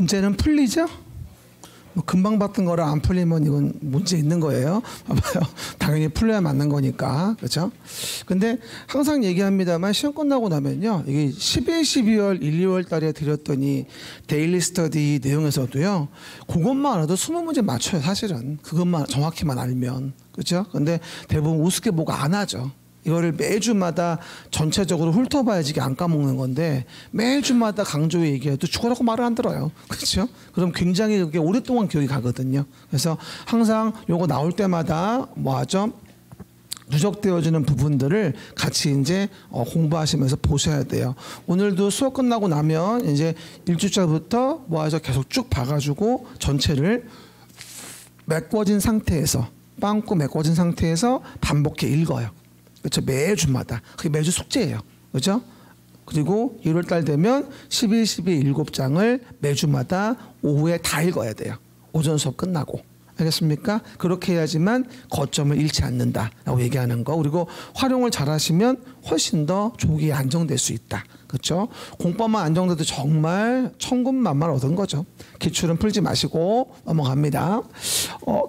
문제는 풀리죠? 뭐 금방 봤던 거라 안 풀리면 이건 문제 있는 거예요. 봐봐요. 당연히 풀려야 맞는 거니까. 그렇죠? 근데 항상 얘기합니다만 시험 끝나고 나면요. 이게 11, 12월, 1, 2월 달에 드렸더니 데일리 스터디 내용에서도요. 그것만 알아도 20문제 맞춰요. 사실은. 그것만 정확히만 알면. 그렇죠? 근데 대부분 우습게 보고 안 하죠. 이거를 매주마다 전체적으로 훑어봐야지 이게 안 까먹는 건데 매주마다 강조 얘기해도 죽어라고 말을 안 들어요. 그렇죠? 그럼 굉장히 그게 오랫동안 기억이 가거든요. 그래서 항상 요거 나올 때마다 뭐 하죠? 누적되어지는 부분들을 같이 이제 공부하시면서 보셔야 돼요. 오늘도 수업 끝나고 나면 이제 1주차부터 뭐 하죠? 계속 쭉 봐가지고 전체를 메꿔진 상태에서 빵꾸 메꿔진 상태에서 반복해 읽어요. 그렇죠. 매주마다. 그게 매주 숙제예요. 그렇죠? 그리고 1월 달 되면 11, 12, 7장을 매주마다 오후에 다 읽어야 돼요. 오전 수업 끝나고. 알겠습니까? 그렇게 해야지만 거점을 잃지 않는다라고 얘기하는 거. 그리고 활용을 잘하시면 훨씬 더 조기에 안정될 수 있다. 그렇죠? 공법만 안정돼도 정말 천군만만 얻은 거죠. 기출은 풀지 마시고 넘어갑니다.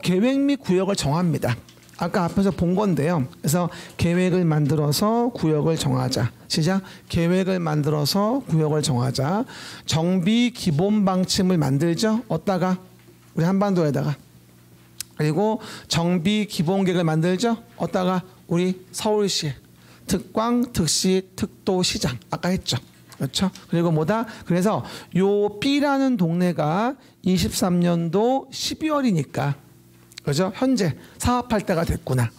계획 및 구역을 정합니다. 아까 앞에서 본 건데요. 그래서 계획을 만들어서 구역을 정하자. 시작. 계획을 만들어서 구역을 정하자. 정비 기본 방침을 만들죠. 어디다가? 우리 한반도에다가. 그리고 정비 기본 계획을 만들죠. 어디다가? 우리 서울시에. 특광, 특시, 특도, 시장. 아까 했죠. 그렇죠? 그리고 뭐다? 그래서 요 B라는 동네가 23년도 12월이니까 그죠? 현재 사업할 때가 됐구나.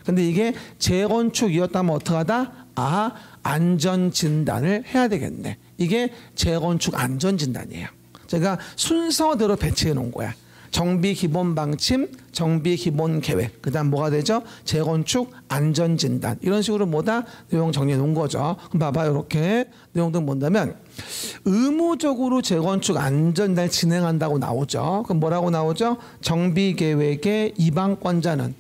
근데 이게 재건축이었다면 어떡하다? 아, 안전진단을 해야 되겠네. 이게 재건축 안전진단이에요. 제가 순서대로 배치해 놓은 거야. 정비 기본 방침, 정비 기본 계획. 그 다음 뭐가 되죠? 재건축 안전진단. 이런 식으로 뭐다? 내용 정리해 놓은 거죠. 그럼 봐봐요. 이렇게 내용들 본다면 의무적으로 재건축 안전진단을 진행한다고 나오죠. 그럼 뭐라고 나오죠? 정비 계획의 이방권자는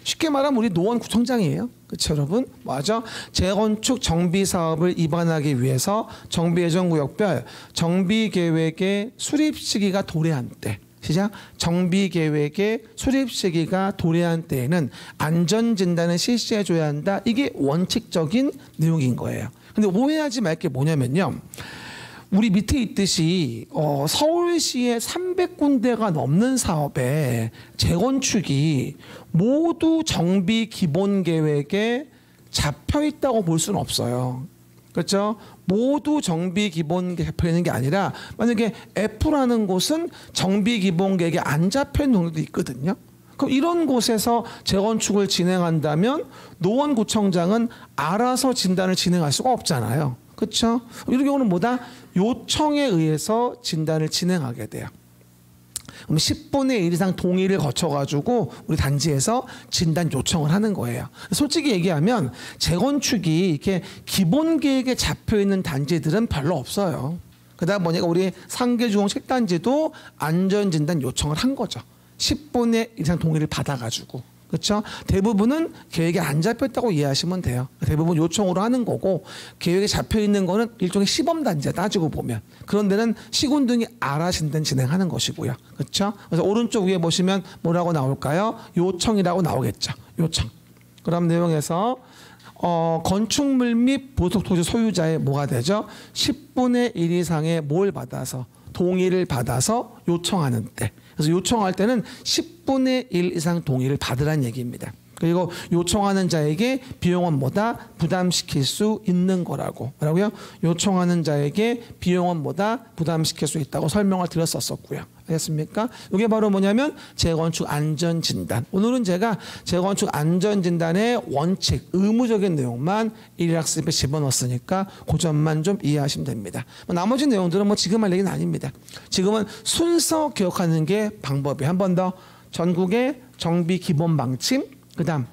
쉽게 말하면 우리 노원구청장이에요. 그렇죠, 여러분? 맞아. 재건축 정비 사업을 입안하기 위해서 정비예정구역별 정비 계획의 수립 시기가 도래한 때. 시작. 정비 계획의 수립 시기가 도래한 때에는 안전진단을 실시해줘야 한다. 이게 원칙적인 내용인 거예요. 근데 오해하지 말 게 뭐냐면요. 우리 밑에 있듯이 서울시에 300군데가 넘는 사업에 재건축이 모두 정비 기본 계획에 잡혀 있다고 볼 수는 없어요. 그렇죠? 모두 정비 기본 계획에 잡혀 있는 게 아니라 만약에 F라는 곳은 정비 기본 계획에 안 잡혀 있는 경우도 있거든요. 그럼 이런 곳에서 재건축을 진행한다면 노원구청장은 알아서 진단을 진행할 수가 없잖아요. 그렇죠? 이런 경우는 뭐다? 요청에 의해서 진단을 진행하게 돼요. 그럼 10분의 1 이상 동의를 거쳐가지고 우리 단지에서 진단 요청을 하는 거예요. 솔직히 얘기하면 재건축이 이렇게 기본 계획에 잡혀 있는 단지들은 별로 없어요. 그다음 뭐냐가 우리 상계주공 식단지도 안전진단 요청을 한 거죠. 10분의 1 이상 동의를 받아가지고. 그렇죠? 대부분은 계획에 안 잡혔다고 이해하시면 돼요. 대부분 요청으로 하는 거고 계획에 잡혀 있는 거는 일종의 시범단지야 따지고 보면. 그런 데는 시군등이 알아진단 진행하는 것이고요. 그렇죠? 그래서 오른쪽 위에 보시면 뭐라고 나올까요? 요청이라고 나오겠죠. 요청. 그럼 내용에서 건축물 및 부속토지 소유자의 뭐가 되죠? 10분의 1 이상의 뭘 받아서 동의를 받아서 요청하는 때. 그래서 요청할 때는 10분의 1 이상 동의를 받으라는 얘기입니다. 그리고 요청하는 자에게 비용은 뭐다? 부담시킬 수 있는 거라고. 뭐라고요? 요청하는 자에게 비용은 뭐다? 부담시킬 수 있다고 설명을 드렸었고요. 알겠습니까? 이게 바로 뭐냐면 재건축 안전진단. 오늘은 제가 재건축 안전진단의 원칙, 의무적인 내용만 1학습에 집어넣었으니까 그 점만 좀 이해하시면 됩니다. 나머지 내용들은 뭐 지금 할 얘기는 아닙니다. 지금은 순서 기억하는 게 방법이. 한 번 더. 전국의 정비 기본 방침, 그 다음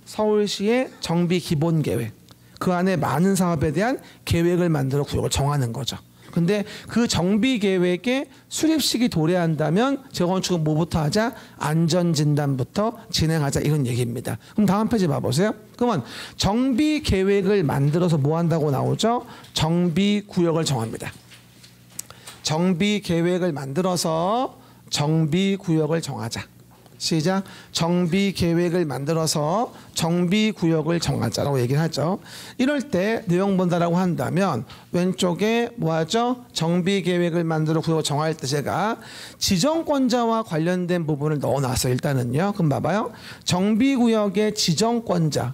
서울시의 정비 기본 계획. 그 안에 많은 사업에 대한 계획을 만들어 구역을 정하는 거죠. 근데 그 정비 계획에 수립 시기 도래한다면 재건축은 뭐부터 하자? 안전진단부터 진행하자 이런 얘기입니다. 그럼 다음 페이지 봐보세요. 그러면 정비 계획을 만들어서 뭐 한다고 나오죠? 정비 구역을 정합니다. 정비 계획을 만들어서 정비 구역을 정하자. 시작. 정비 계획을 만들어서 정비 구역을 정하자라고 얘기를 하죠. 이럴 때 내용 본다라고 한다면 왼쪽에 뭐 하죠? 정비 계획을 만들어 구역을 정할 때 제가 지정권자와 관련된 부분을 넣어놨어요. 일단은요. 그럼 봐봐요. 정비 구역의 지정권자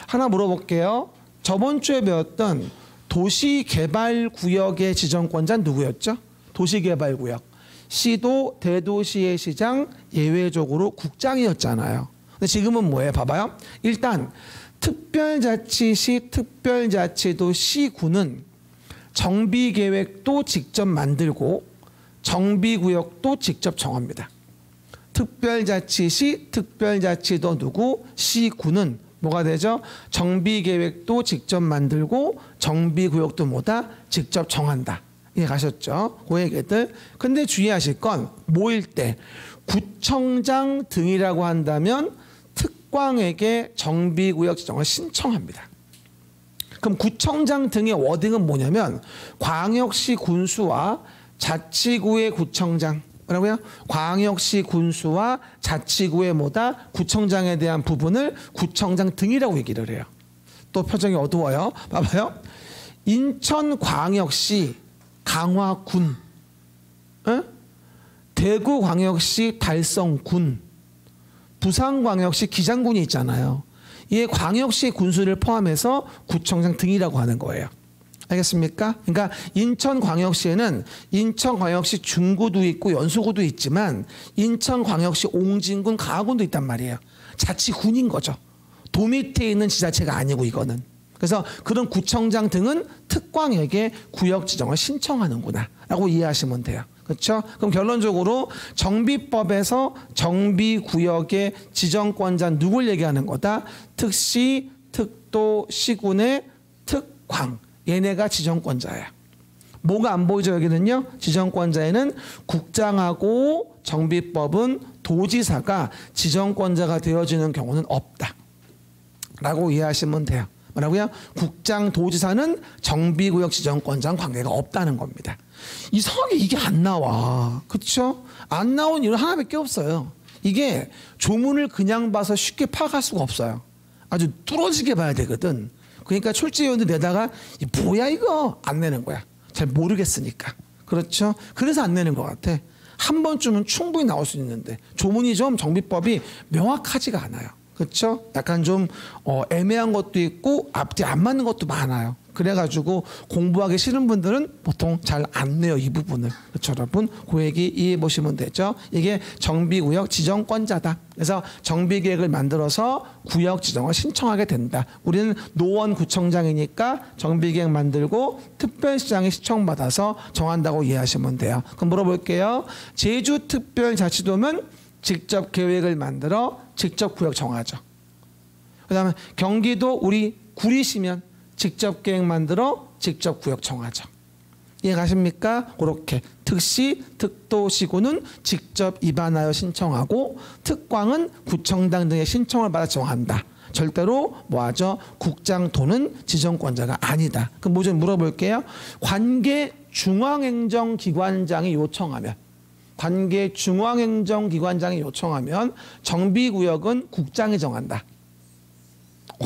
하나 물어볼게요. 저번 주에 배웠던 도시개발구역의 지정권자는 누구였죠? 도시개발구역. 시도, 대도시의 시장, 예외적으로 국장이었잖아요. 근데 지금은 뭐예요? 봐봐요. 일단 특별자치시, 특별자치도, 시군은 정비계획도 직접 만들고 정비구역도 직접 정합니다. 특별자치시, 특별자치도 누구? 시군은 뭐가 되죠? 정비계획도 직접 만들고 정비구역도 뭐다? 직접 정한다. 이해 가셨죠? 그 얘기들. 근데 주의하실 건 뭐일 때 구청장 등이라고 한다면 특광에게 정비구역 지정을 신청합니다. 그럼 구청장 등의 워딩은 뭐냐면 광역시 군수와 자치구의 구청장 뭐라고요? 광역시 군수와 자치구의 뭐다? 구청장에 대한 부분을 구청장 등이라고 얘기를 해요. 또 표정이 어두워요. 봐봐요. 인천광역시 강화군, 대구광역시 달성군, 부산광역시 기장군이 있잖아요. 이 광역시 군수를 포함해서 구청장 등이라고 하는 거예요. 알겠습니까? 그러니까 인천광역시에는 인천광역시 중구도 있고 연수구도 있지만 인천광역시 옹진군, 가하군도 있단 말이에요. 자치군인 거죠. 도 밑에 있는 지자체가 아니고 이거는. 그래서 그런 구청장 등은 특광에게 구역 지정을 신청하는구나 라고 이해하시면 돼요. 그렇죠? 그럼 결론적으로 정비법에서 정비구역의 지정권자 누굴 얘기하는 거다? 특시, 특도, 시군의 특광. 얘네가 지정권자예요. 뭐가 안 보이죠? 여기는요. 지정권자에는 국장하고 정비법은 도지사가 지정권자가 되어지는 경우는 없다 라고 이해하시면 돼요. 뭐라고요? 국장, 도지사는 정비구역 지정권자랑 관계가 없다는 겁니다. 이상하게 이게 안 나와. 그렇죠? 안 나온 이유는 하나밖에 없어요. 이게 조문을 그냥 봐서 쉽게 파악할 수가 없어요. 아주 뚫어지게 봐야 되거든. 그러니까 출제위원들 내다가 뭐야 이거 안 내는 거야. 잘 모르겠으니까. 그렇죠? 그래서 안 내는 것 같아. 한 번쯤은 충분히 나올 수 있는데 조문이 좀 정비법이 명확하지가 않아요. 그렇죠? 약간 좀 애매한 것도 있고 앞뒤 안 맞는 것도 많아요. 그래가지고 공부하기 싫은 분들은 보통 잘 안 내요, 이 부분을. 그렇죠, 여러분? 그 얘기 이해해 보시면 되죠. 이게 정비구역 지정권자다. 그래서 정비계획을 만들어서 구역 지정을 신청하게 된다. 우리는 노원구청장이니까 정비계획 만들고 특별시장에 신청받아서 정한다고 이해하시면 돼요. 그럼 물어볼게요. 제주특별자치도면 직접 계획을 만들어 직접 구역 정하죠. 그 다음에 경기도 우리 구리시면 직접 계획 만들어 직접 구역 정하죠. 이해 가십니까? 그렇게 특시, 특도, 시군은 직접 입안하여 신청하고 특광은 구청장 등의 신청을 받아 정한다. 절대로 뭐하죠? 국장, 도는 지정권자가 아니다. 그럼 뭐 좀 물어볼게요. 관계 중앙행정기관장이 요청하면 관계 중앙행정기관장이 요청하면 정비구역은 국장이 정한다.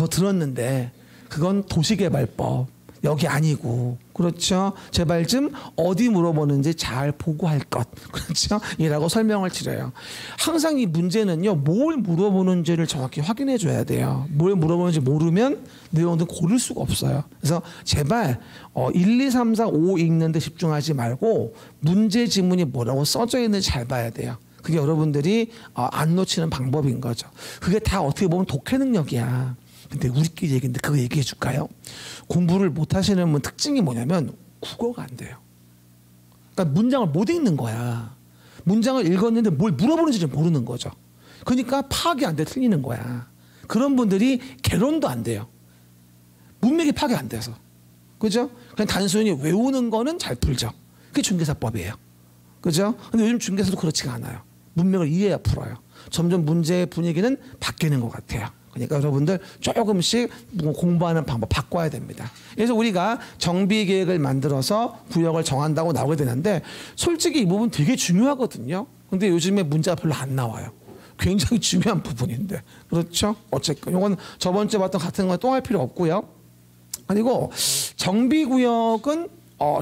들었는데 그건 도시개발법 여기 아니고 그렇죠. 제발 좀 어디 물어보는지 잘 보고 할 것 그렇죠. 이라고 설명을 드려요. 항상 이 문제는요 뭘 물어보는지를 정확히 확인해 줘야 돼요. 뭘 물어보는지 모르면 내용들 고를 수가 없어요. 그래서 제발 1, 2, 3, 4, 5 읽는 데 집중하지 말고 문제 지문이 뭐라고 써져 있는지 잘 봐야 돼요. 그게 여러분들이 안 놓치는 방법인 거죠. 그게 다 어떻게 보면 독해 능력이야. 근데 우리끼리 얘기인데 그거 얘기해 줄까요? 공부를 못 하시는 분 특징이 뭐냐면 국어가 안 돼요. 그러니까 문장을 못 읽는 거야. 문장을 읽었는데 뭘 물어보는지 모르는 거죠. 그러니까 파악이 안 돼 틀리는 거야. 그런 분들이 개론도 안 돼요. 문맥이 파악이 안 돼서. 그죠? 그냥 단순히 외우는 거는 잘 풀죠. 그게 중개사법이에요. 그죠? 근데 요즘 중개사도 그렇지가 않아요. 문맥을 이해해야 풀어요. 점점 문제의 분위기는 바뀌는 것 같아요. 그러니까 여러분들 조금씩 공부하는 방법 바꿔야 됩니다. 그래서 우리가 정비계획을 만들어서 구역을 정한다고 나오게 되는데 솔직히 이 부분 되게 중요하거든요. 근데 요즘에 문제가 별로 안 나와요. 굉장히 중요한 부분인데. 그렇죠? 어쨌건 이건 저번 주에 봤던 같은 건 또 할 필요 없고요. 그리고 정비구역은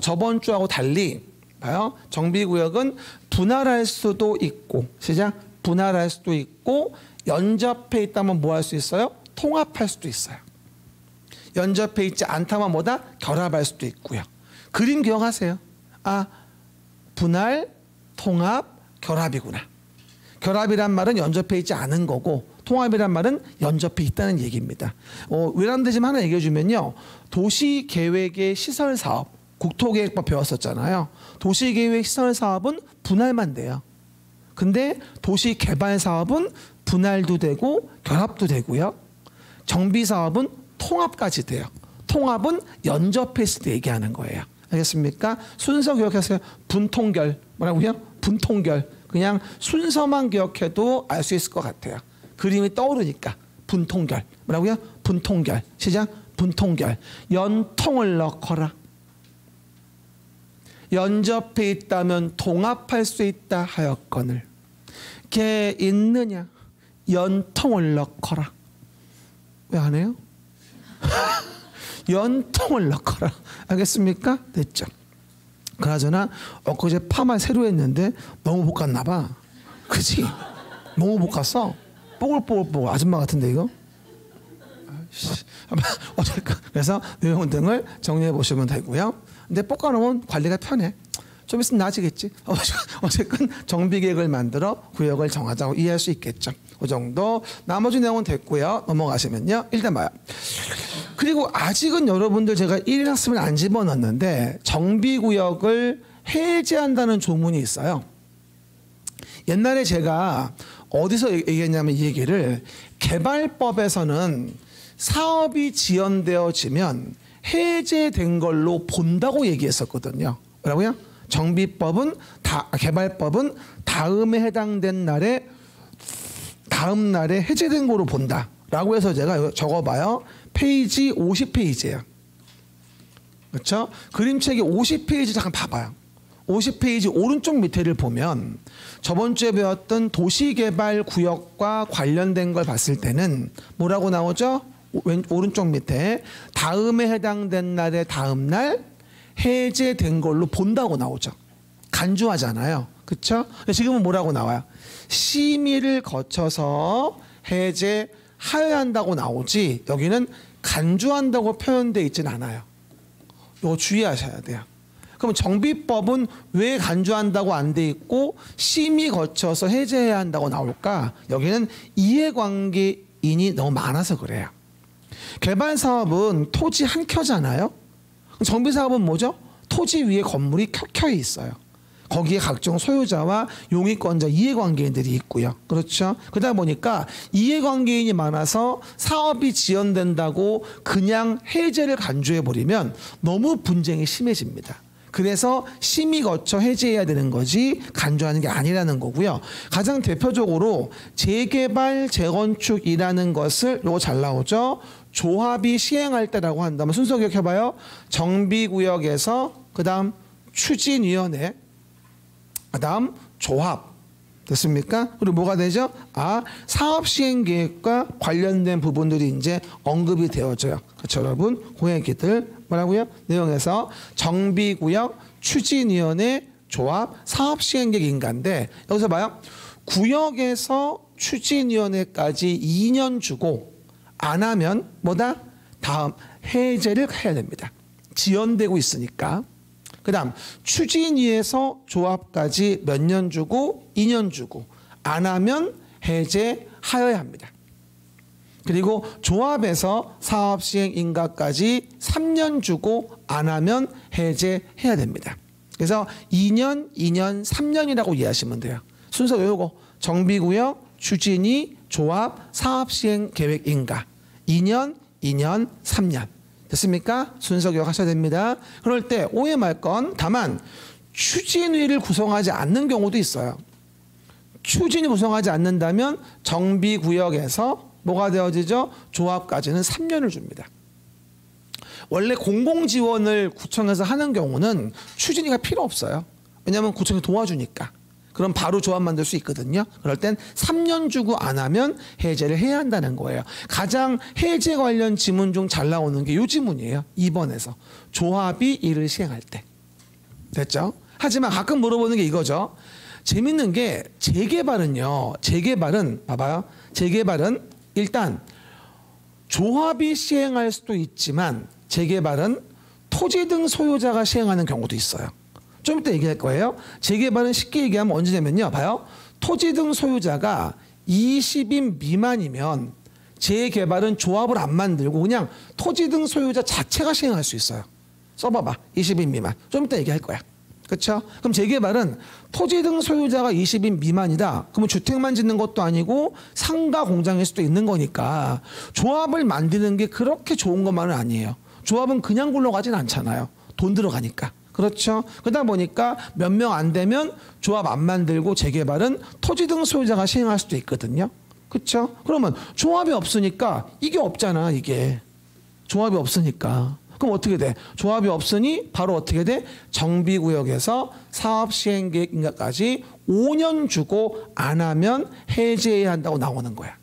저번 주하고 달리 봐요. 정비구역은 분할할 수도 있고 시작 분할할 수도 있고 연접해 있다면 뭐 할 수 있어요? 통합할 수도 있어요. 연접해 있지 않다면 뭐다? 결합할 수도 있고요. 그림 기억하세요. 아, 분할, 통합, 결합이구나. 결합이란 말은 연접해 있지 않은 거고 통합이란 말은 연접해 있다는 얘기입니다. 외람돼 좀 하나 얘기해 주면요. 도시계획의 시설사업, 국토계획법 배웠었잖아요. 도시계획 시설사업은 분할만 돼요. 근데 도시개발사업은 분할도 되고 결합도 되고요. 정비사업은 통합까지 돼요. 통합은 연접했을 때 얘기하는 거예요. 알겠습니까? 순서 기억하세요. 분통결. 뭐라고요? 분통결. 그냥 순서만 기억해도 알 수 있을 것 같아요. 그림이 떠오르니까. 분통결. 뭐라고요? 분통결. 시작. 분통결. 연통을 넣거라. 연접해 있다면 통합할 수 있다 하였거늘 개 있느냐 연통을 넣거라. 왜 안 해요? 연통을 넣거라. 알겠습니까? 됐죠. 그나저나 엊그제 파마 새로 했는데 너무 볶았나 봐. 그치? 너무 볶았어. 뽀글뽀글 아줌마 같은데 이거? 어쨌든 그래서 내용 등을 정리해 보시면 되고요. 근데 볶아놓으면 관리가 편해. 좀 있으면 나아지겠지. 어쨌든 정비계획을 만들어 구역을 정하자고 이해할 수 있겠죠. 그 정도. 나머지 내용은 됐고요. 넘어가시면요. 일단 봐요. 그리고 아직은 여러분들 제가 1학습을 안 집어넣었는데 정비구역을 해제한다는 조문이 있어요. 옛날에 제가 어디서 얘기했냐면 이 얘기를 개발법에서는 사업이 지연되어지면 해제된 걸로 본다고 얘기했었거든요. 뭐라고요? 정비법은 개발법은 다음에 해당된 날에 다음 날에 해제된 거로 본다라고 해서 제가 적어봐요. 페이지 50페이지예요. 그렇죠? 그림책이 50페이지 잠깐 봐봐요. 50페이지 오른쪽 밑에를 보면 저번 주에 배웠던 도시개발 구역과 관련된 걸 봤을 때는 뭐라고 나오죠? 오른쪽 밑에 다음에 해당된 날의 다음 날 해제된 걸로 본다고 나오죠. 간주하잖아요. 그렇죠? 지금은 뭐라고 나와요? 심의를 거쳐서 해제하여야 한다고 나오지 여기는 간주한다고 표현되어 있지는 않아요. 이거 주의하셔야 돼요. 그럼 정비법은 왜 간주한다고 안 돼 있고 심의 거쳐서 해제해야 한다고 나올까? 여기는 이해관계인이 너무 많아서 그래요. 개발사업은 토지 한 켜잖아요. 정비사업은 뭐죠? 토지 위에 건물이 켜켜 있어요. 거기에 각종 소유자와 용익권자 이해관계인들이 있고요. 그렇죠? 그러다 보니까 이해관계인이 많아서 사업이 지연된다고 그냥 해제를 간주해버리면 너무 분쟁이 심해집니다. 그래서 심의 거쳐 해제해야 되는 거지 간주하는 게 아니라는 거고요. 가장 대표적으로 재개발, 재건축이라는 것을 요거 잘 나오죠. 조합이 시행할 때라고 한다면 순서 기억해봐요. 정비구역에서 그 다음 추진위원회 그 다음 조합 됐습니까? 그리고 뭐가 되죠? 사업시행계획과 관련된 부분들이 이제 언급이 되어져요. 그렇죠 여러분? 그 얘기들 뭐라고요? 내용에서 정비구역 추진위원회 조합 사업시행계획 인가인데 여기서 봐요. 구역에서 추진위원회까지 2년 주고 안 하면 뭐다? 다음 해제를 해야 됩니다. 지연되고 있으니까. 그 다음 추진위에서 조합까지 몇 년 주고 2년 주고 안 하면 해제하여야 합니다. 그리고 조합에서 사업시행 인가까지 3년 주고 안 하면 해제해야 됩니다. 그래서 2년, 2년, 3년이라고 이해하시면 돼요. 순서 요거 정비구역, 추진위, 조합, 사업시행 계획 인가 2년, 2년, 3년 됐습니까? 순서 기억하셔야 됩니다. 그럴 때 오해 말 건 다만 추진위를 구성하지 않는 경우도 있어요. 추진위 구성하지 않는다면 정비구역에서 뭐가 되어지죠? 조합까지는 3년을 줍니다. 원래 공공지원을 구청에서 하는 경우는 추진위가 필요 없어요. 왜냐하면 구청이 도와주니까. 그럼 바로 조합 만들 수 있거든요. 그럴 땐 3년 주고 안 하면 해제를 해야 한다는 거예요. 가장 해제 관련 지문 중 잘 나오는 게 이 지문이에요. 2번에서. 조합이 이를 시행할 때. 됐죠? 하지만 가끔 물어보는 게 이거죠. 재밌는 게 재개발은요. 재개발은 봐봐요. 재개발은 일단 조합이 시행할 수도 있지만 재개발은 토지 등 소유자가 시행하는 경우도 있어요. 좀 이따 얘기할 거예요. 재개발은 쉽게 얘기하면 언제 되면요. 봐요. 토지 등 소유자가 20인 미만이면 재개발은 조합을 안 만들고 그냥 토지 등 소유자 자체가 시행할 수 있어요. 써봐봐. 20인 미만. 좀 이따 얘기할 거야. 그렇죠? 그럼 재개발은 토지 등 소유자가 20인 미만이다. 그러면 주택만 짓는 것도 아니고 상가 공장일 수도 있는 거니까 조합을 만드는 게 그렇게 좋은 것만은 아니에요. 조합은 그냥 굴러가진 않잖아요. 돈 들어가니까. 그렇죠? 그러다 보니까 몇 명 안 되면 조합 안 만들고 재개발은 토지 등 소유자가 시행할 수도 있거든요. 그렇죠? 그러면 조합이 없으니까 이게 없잖아. 이게. 조합이 없으니까. 그럼 어떻게 돼? 조합이 없으니 바로 어떻게 돼? 정비구역에서 사업시행계획인가까지 5년 주고 안 하면 해제해야 한다고 나오는 거야.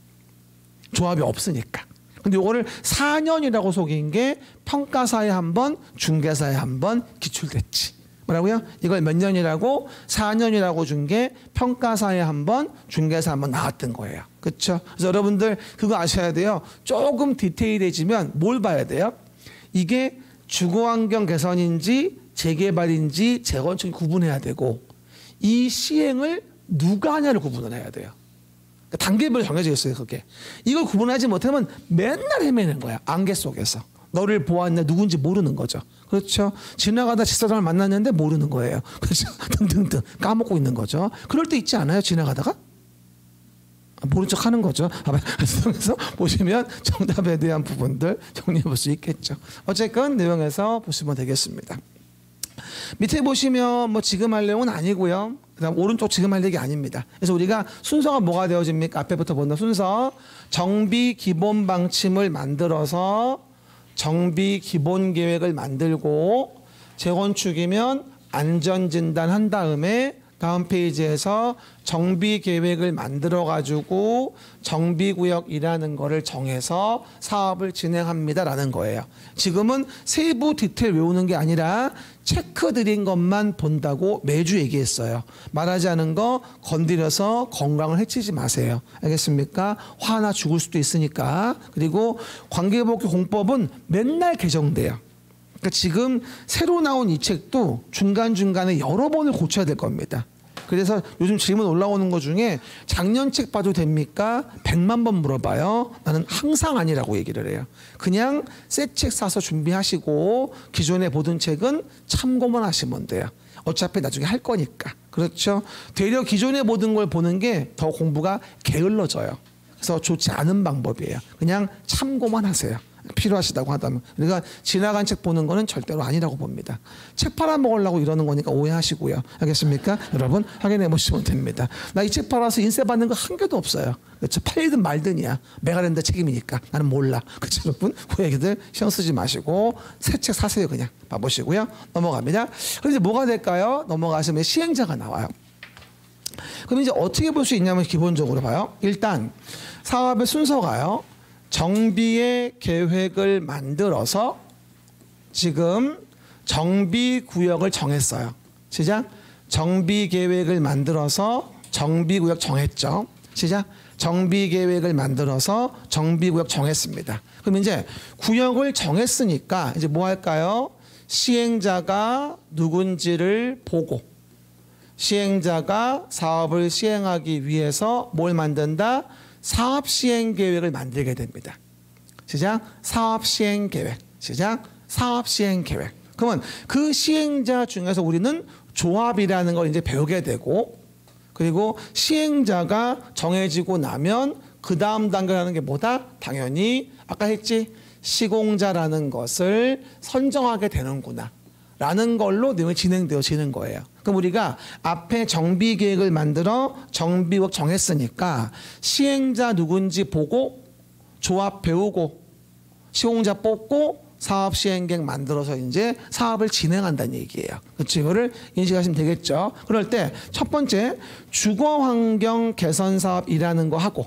조합이 없으니까. 근데 이거를 4년이라고 속인 게 평가사에 한 번, 중개사에 한 번 기출됐지. 뭐라고요? 이걸 몇 년이라고? 4년이라고 준 게 평가사에 한 번, 중개사 한 번 나왔던 거예요. 그렇죠? 그래서 여러분들 그거 아셔야 돼요. 조금 디테일해지면 뭘 봐야 돼요? 이게 주거환경 개선인지 재개발인지 재건축이 구분해야 되고 이 시행을 누가 하냐를 구분을 해야 돼요. 그러니까 단계별로 정해져 있어요. 그게. 이걸 구분하지 못하면 맨날 헤매는 거야. 안개 속에서. 너를 보았냐 누군지 모르는 거죠. 그렇죠? 지나가다 집사람을 만났는데 모르는 거예요. 그렇죠? 등등등 까먹고 있는 거죠. 그럴 때 있지 않아요? 지나가다가? 모른 척 하는 거죠. 그래서 보시면 정답에 대한 부분들 정리해 볼 수 있겠죠. 어쨌건 내용에서 보시면 되겠습니다. 밑에 보시면 뭐 지금 할 내용은 아니고요. 그다음 오른쪽 지금 할 얘기 아닙니다. 그래서 우리가 순서가 뭐가 되어집니까? 앞에부터 본다 순서. 정비 기본 방침을 만들어서 정비 기본 계획을 만들고 재건축이면 안전 진단한 다음에 다음 페이지에서 정비 계획을 만들어 가지고 정비구역이라는 거를 정해서 사업을 진행합니다라는 거예요. 지금은 세부 디테일 외우는 게 아니라 체크 드린 것만 본다고 매주 얘기했어요. 말하지 않은 거 건드려서 건강을 해치지 마세요. 알겠습니까? 화나 죽을 수도 있으니까. 그리고 관계복귀 공법은 맨날 개정돼요. 그러니까 지금 새로 나온 이 책도 중간중간에 여러 번을 고쳐야 될 겁니다. 그래서 요즘 질문 올라오는 것 중에 작년 책 봐도 됩니까? 100만 번 물어봐요. 나는 항상 아니라고 얘기를 해요. 그냥 새 책 사서 준비하시고 기존에 보던 책은 참고만 하시면 돼요. 어차피 나중에 할 거니까. 그렇죠? 되려 기존에 보던 걸 보는 게 더 공부가 게을러져요. 그래서 좋지 않은 방법이에요. 그냥 참고만 하세요. 필요하시다고 하다면. 그러니까 지나간 책 보는 거는 절대로 아니라고 봅니다. 책 팔아먹으려고 이러는 거니까 오해하시고요. 알겠습니까? 여러분 확인해 보시면 됩니다. 나 이 책 팔아서 인세 받는 거 한 개도 없어요. 그렇죠? 팔리든 말든이야. 메가랜드 책임이니까. 나는 몰라. 그렇죠? 여러분 그 얘기들 신경 쓰지 마시고 새 책 사세요. 그냥 봐보시고요. 넘어갑니다. 그런데 뭐가 될까요? 넘어가시면 시행자가 나와요. 그럼 이제 어떻게 볼 수 있냐면 기본적으로 봐요. 일단 사업의 순서가요. 정비의 계획을 만들어서 지금 정비구역을 정했어요. 시작. 정비계획을 만들어서 정비구역 정했죠. 시작. 정비계획을 만들어서 정비구역 정했습니다. 그럼 이제 구역을 정했으니까 이제 뭐 할까요? 시행자가 누군지를 보고 시행자가 사업을 시행하기 위해서 뭘 만든다? 사업시행계획을 만들게 됩니다. 시작. 사업시행계획. 시작. 사업시행계획. 그러면 그 시행자 중에서 우리는 조합이라는 걸 이제 배우게 되고 그리고 시행자가 정해지고 나면 그 다음 단계라는 게 뭐다? 당연히 아까 했지? 시공자라는 것을 선정하게 되는구나. 라는 걸로 내용이 진행되어지는 거예요. 그럼 우리가 앞에 정비계획을 만들어 정비구역 정했으니까 시행자 누군지 보고 조합 배우고 시공자 뽑고 사업 시행계획 만들어서 이제 사업을 진행한다는 얘기예요. 그렇죠? 이거를 인식하시면 되겠죠. 그럴 때 첫 번째 주거환경 개선 사업이라는 거 하고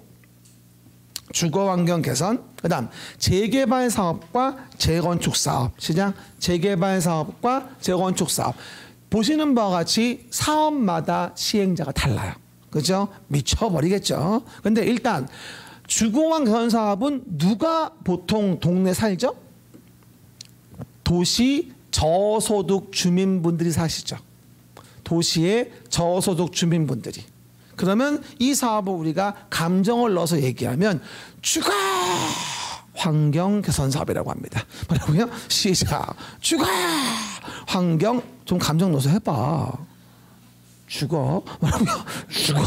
주거환경 개선, 그다음 재개발 사업과 재건축 사업, 시장 재개발 사업과 재건축 사업. 보시는 바와 같이 사업마다 시행자가 달라요. 그죠? 미쳐버리겠죠. 근데 일단 주거환경 개선 사업은 누가 보통 동네 살죠? 도시 저소득 주민분들이 사시죠. 도시의 저소득 주민분들이. 그러면 이 사업을 우리가 감정을 넣어서 얘기하면 주거 환경 개선 사업이라고 합니다. 뭐라고요? 시작. 주거 환경 좀 감정 넣어서 해봐. 주거 뭐라고요? 주거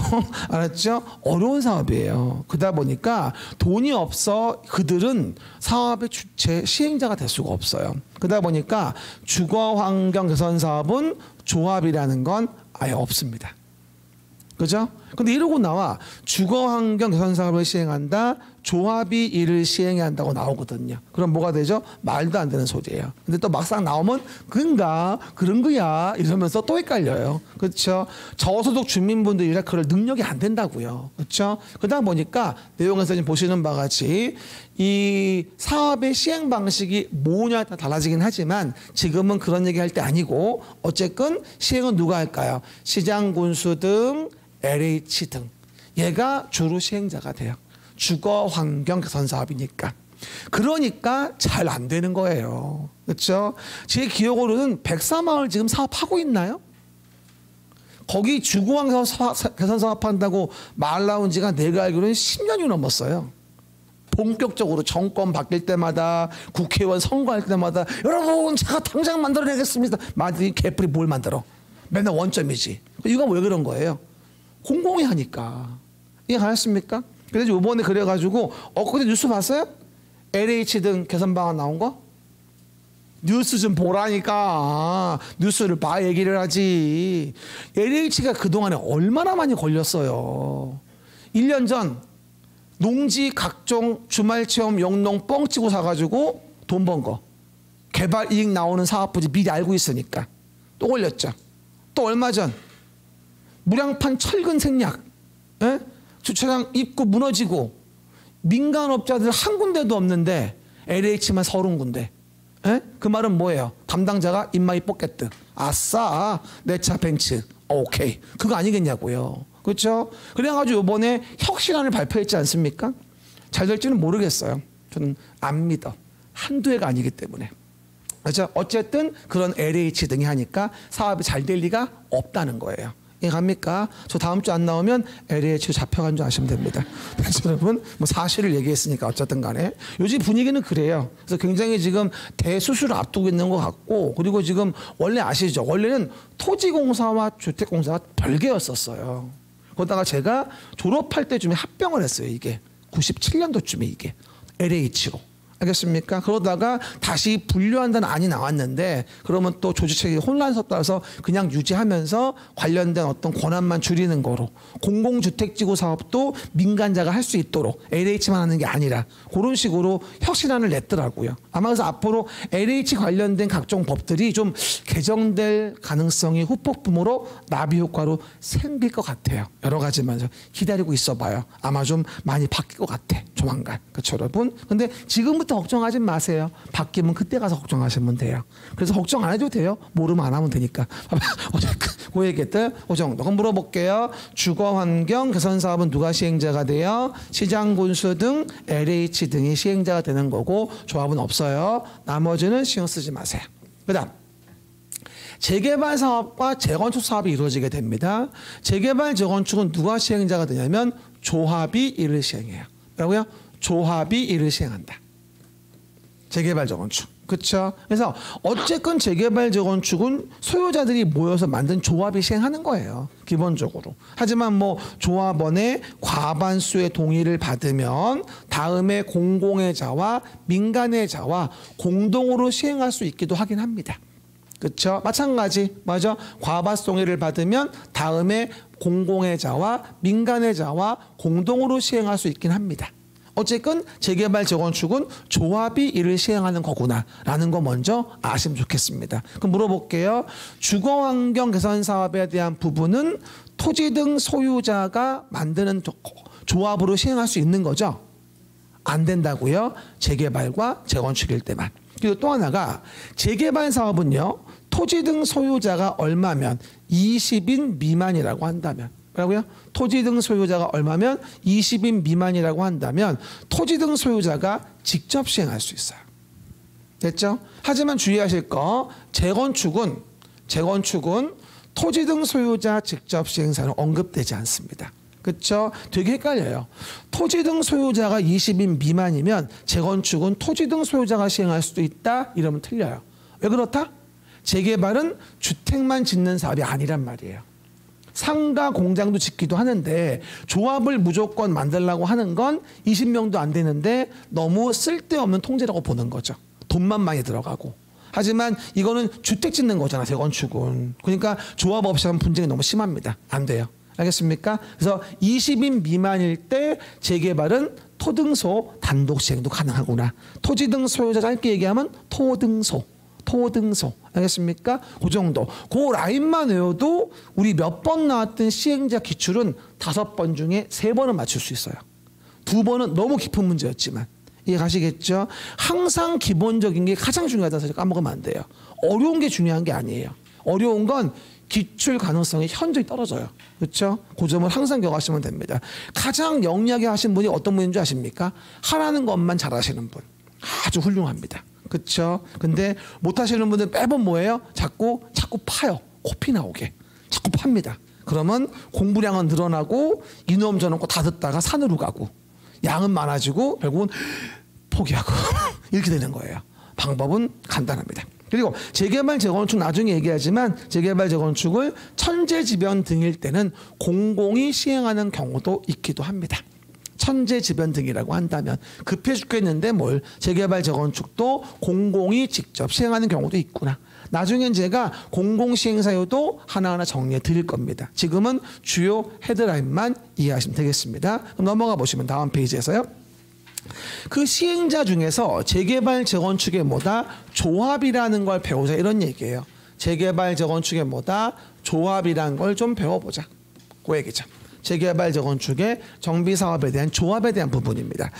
알았죠? 어려운 사업이에요. 그러다 보니까 돈이 없어 그들은 사업의 주체 시행자가 될 수가 없어요. 그러다 보니까 주거 환경 개선 사업은 조합이라는 건 아예 없습니다. 그죠? 근데 이러고 나와 주거환경 개선 사업을 시행한다. 조합이 이를 시행해야 한다고 나오거든요. 그럼 뭐가 되죠? 말도 안 되는 소리예요. 근데 또 막상 나오면 그런가? 그런 거야? 이러면서 또 헷갈려요. 그렇죠? 저소득 주민분들이라 그럴 능력이 안 된다고요. 그렇죠? 그러다 보니까 내용에서 지금 보시는 바와 같이 이 사업의 시행 방식이 뭐냐에 따라 달라지긴 하지만 지금은 그런 얘기할 때 아니고 어쨌든 시행은 누가 할까요? 시장 군수 등 LH 등 얘가 주로 시행자가 돼요. 주거 환경 개선 사업이니까. 그러니까 잘 안 되는 거예요. 그렇죠? 제 기억으로는 백사마을 지금 사업하고 있나요? 거기 주거 환경 개선 사업한다고 말 나온 지가 내가 알기로는 10년이 넘었어요. 본격적으로 정권 바뀔 때마다 국회의원 선거할 때마다 여러분 제가 당장 만들어내겠습니다. 마디 개뿔이 뭘 만들어. 맨날 원점이지. 이건 왜 그런 거예요? 공공이 하니까. 이해 가셨습니까? 그래서 이번에 그래가지고 엊그제 뉴스 봤어요? LH 등 개선 방안 나온 거? 뉴스 좀 보라니까. 뉴스를 봐 얘기를 하지. LH가 그동안에 얼마나 많이 걸렸어요. 1년 전 농지 각종 주말체험 영농 뻥치고 사가지고 돈 번 거. 개발 이익 나오는 사업부지 미리 알고 있으니까. 또 걸렸죠. 또 얼마 전 무량판 철근 생략. 에? 주차장 입구 무너지고 민간업자들 한 군데도 없는데 LH만 30군데. 에? 그 말은 뭐예요? 담당자가 입마이 뽑겠드. 아싸 내 차 벤츠. 오케이. 그거 아니겠냐고요. 그렇죠? 그래가지고 이번에 혁신안을 발표했지 않습니까? 잘 될지는 모르겠어요. 저는 안 믿어. 한두 해가 아니기 때문에. 그렇죠? 어쨌든 그런 LH 등이 하니까 사업이 잘 될 리가 없다는 거예요. 이해갑니까? 저 다음 주 안 나오면 LH로 잡혀간 줄 아시면 됩니다. 그래서 여러분 뭐 사실을 얘기했으니까 어쨌든 간에 요즘 분위기는 그래요. 그래서 굉장히 지금 대수술을 앞두고 있는 것 같고 그리고 지금 원래 아시죠? 원래는 토지공사와 주택공사가 별개였었어요. 그러다가 제가 졸업할 때쯤에 합병을 했어요. 이게 97년도쯤에 이게 LH로. 알겠습니까? 그러다가 다시 분류한다는 안이 나왔는데 그러면 또 조직체계 혼란스럽다서 그냥 유지하면서 관련된 어떤 권한만 줄이는 거로 공공주택지구 사업도 민간자가 할 수 있도록 LH만 하는 게 아니라 그런 식으로 혁신안을 냈더라고요. 아마 그래서 앞으로 LH 관련된 각종 법들이 좀 개정될 가능성이 후폭풍으로 나비 효과로 생길 것 같아요. 여러 가지만 기다리고 있어봐요. 아마 좀 많이 바뀔 것 같아. 조만간. 그렇죠 여러분? 근데 지금부터 걱정하지 마세요. 바뀌면 그때 가서 걱정하시면 돼요. 그래서 걱정 안 해도 돼요. 모르면 안 하면 되니까. 그 얘기했던 그 정도. 그럼 물어볼게요. 주거환경 개선 사업은 누가 시행자가 돼요? 시장군수 등 LH 등이 시행자가 되는 거고 조합은 없어요. 나머지는 신경 쓰지 마세요. 그 다음 재개발 사업과 재건축 사업이 이루어지게 됩니다. 재개발 재건축은 누가 시행자가 되냐면 조합이 이를 시행해요. 뭐라고요? 조합이 이를 시행한다. 재개발 재건축. 그렇죠? 그래서 어쨌건 재개발 재건축은 소유자들이 모여서 만든 조합이 시행하는 거예요. 기본적으로. 하지만 뭐 조합원의 과반수의 동의를 받으면 다음에 공공의 자와 민간의 자와 공동으로 시행할 수 있기도 하긴 합니다. 그렇죠? 마찬가지. 맞아. 과반수 동의를 받으면 다음에 공공의 자와 민간의 자와 공동으로 시행할 수 있긴 합니다. 어쨌든 재개발 재건축은 조합이 이를 시행하는 거구나라는 거 먼저 아시면 좋겠습니다. 그럼 물어볼게요. 주거환경 개선 사업에 대한 부분은 토지 등 소유자가 만드는 조합으로 시행할 수 있는 거죠? 안 된다고요. 재개발과 재건축일 때만. 그리고 또 하나가 재개발 사업은요. 토지 등 소유자가 얼마면 20인 미만이라고 한다면 뭐라고요? 토지 등 소유자가 얼마면 20인 미만이라고 한다면 토지 등 소유자가 직접 시행할 수 있어요. 됐죠? 하지만 주의하실 거 재건축은 토지 등 소유자 직접 시행사는 언급되지 않습니다. 그렇죠? 되게 헷갈려요. 토지 등 소유자가 20인 미만이면 재건축은 토지 등 소유자가 시행할 수도 있다? 이러면 틀려요. 왜 그렇다? 재개발은 주택만 짓는 사업이 아니란 말이에요. 상가 공장도 짓기도 하는데 조합을 무조건 만들려고 하는 건 20명도 안 되는데 너무 쓸데없는 통제라고 보는 거죠. 돈만 많이 들어가고. 하지만 이거는 주택 짓는 거잖아, 재건축은. 그러니까 조합 없이 하면 분쟁이 너무 심합니다. 안 돼요. 알겠습니까? 그래서 20인 미만일 때 재개발은 토등소 단독 시행도 가능하구나. 토지 등 소유자 짧게 얘기하면 토등소. 알겠습니까? 그 정도. 그 라인만 외워도 우리 몇 번 나왔던 시행자 기출은 5번 중에 3번은 맞출 수 있어요. 2번은 너무 깊은 문제였지만. 이해 가시겠죠? 항상 기본적인 게 가장 중요하다는 사실 까먹으면 안 돼요. 어려운 게 중요한 게 아니에요. 어려운 건 기출 가능성이 현저히 떨어져요. 그렇죠? 그 점을 항상 기억하시면 됩니다. 가장 영리하게 하신 분이 어떤 분인 줄 아십니까? 하라는 것만 잘하시는 분. 아주 훌륭합니다. 그렇죠? 근데 못하시는 분들 매번 뭐예요? 자꾸 파요. 코피 나오게. 자꾸 팝니다. 그러면 공부량은 늘어나고 이놈 저놈 거 다 듣다가 산으로 가고 양은 많아지고 결국은 포기하고 이렇게 되는 거예요. 방법은 간단합니다. 그리고 재개발 재건축 나중에 얘기하지만 재개발 재건축을 천재지변 등일 때는 공공이 시행하는 경우도 있기도 합니다. 천재지변 등이라고 한다면 급해 죽겠는데 뭘 재개발 재건축도 공공이 직접 시행하는 경우도 있구나. 나중엔 제가 공공시행사유도 하나하나 정리해 드릴 겁니다. 지금은 주요 헤드라인만 이해하시면 되겠습니다. 그럼 넘어가 보시면 다음 페이지에서요. 그 시행자 중에서 재개발 재건축의 뭐다? 조합이라는 걸 배우자 이런 얘기예요. 재개발 재건축의 뭐다? 조합이라는 걸 좀 배워보자. 그 얘기죠. 재개발 재건축의 정비사업에 대한 조합에 대한 부분입니다.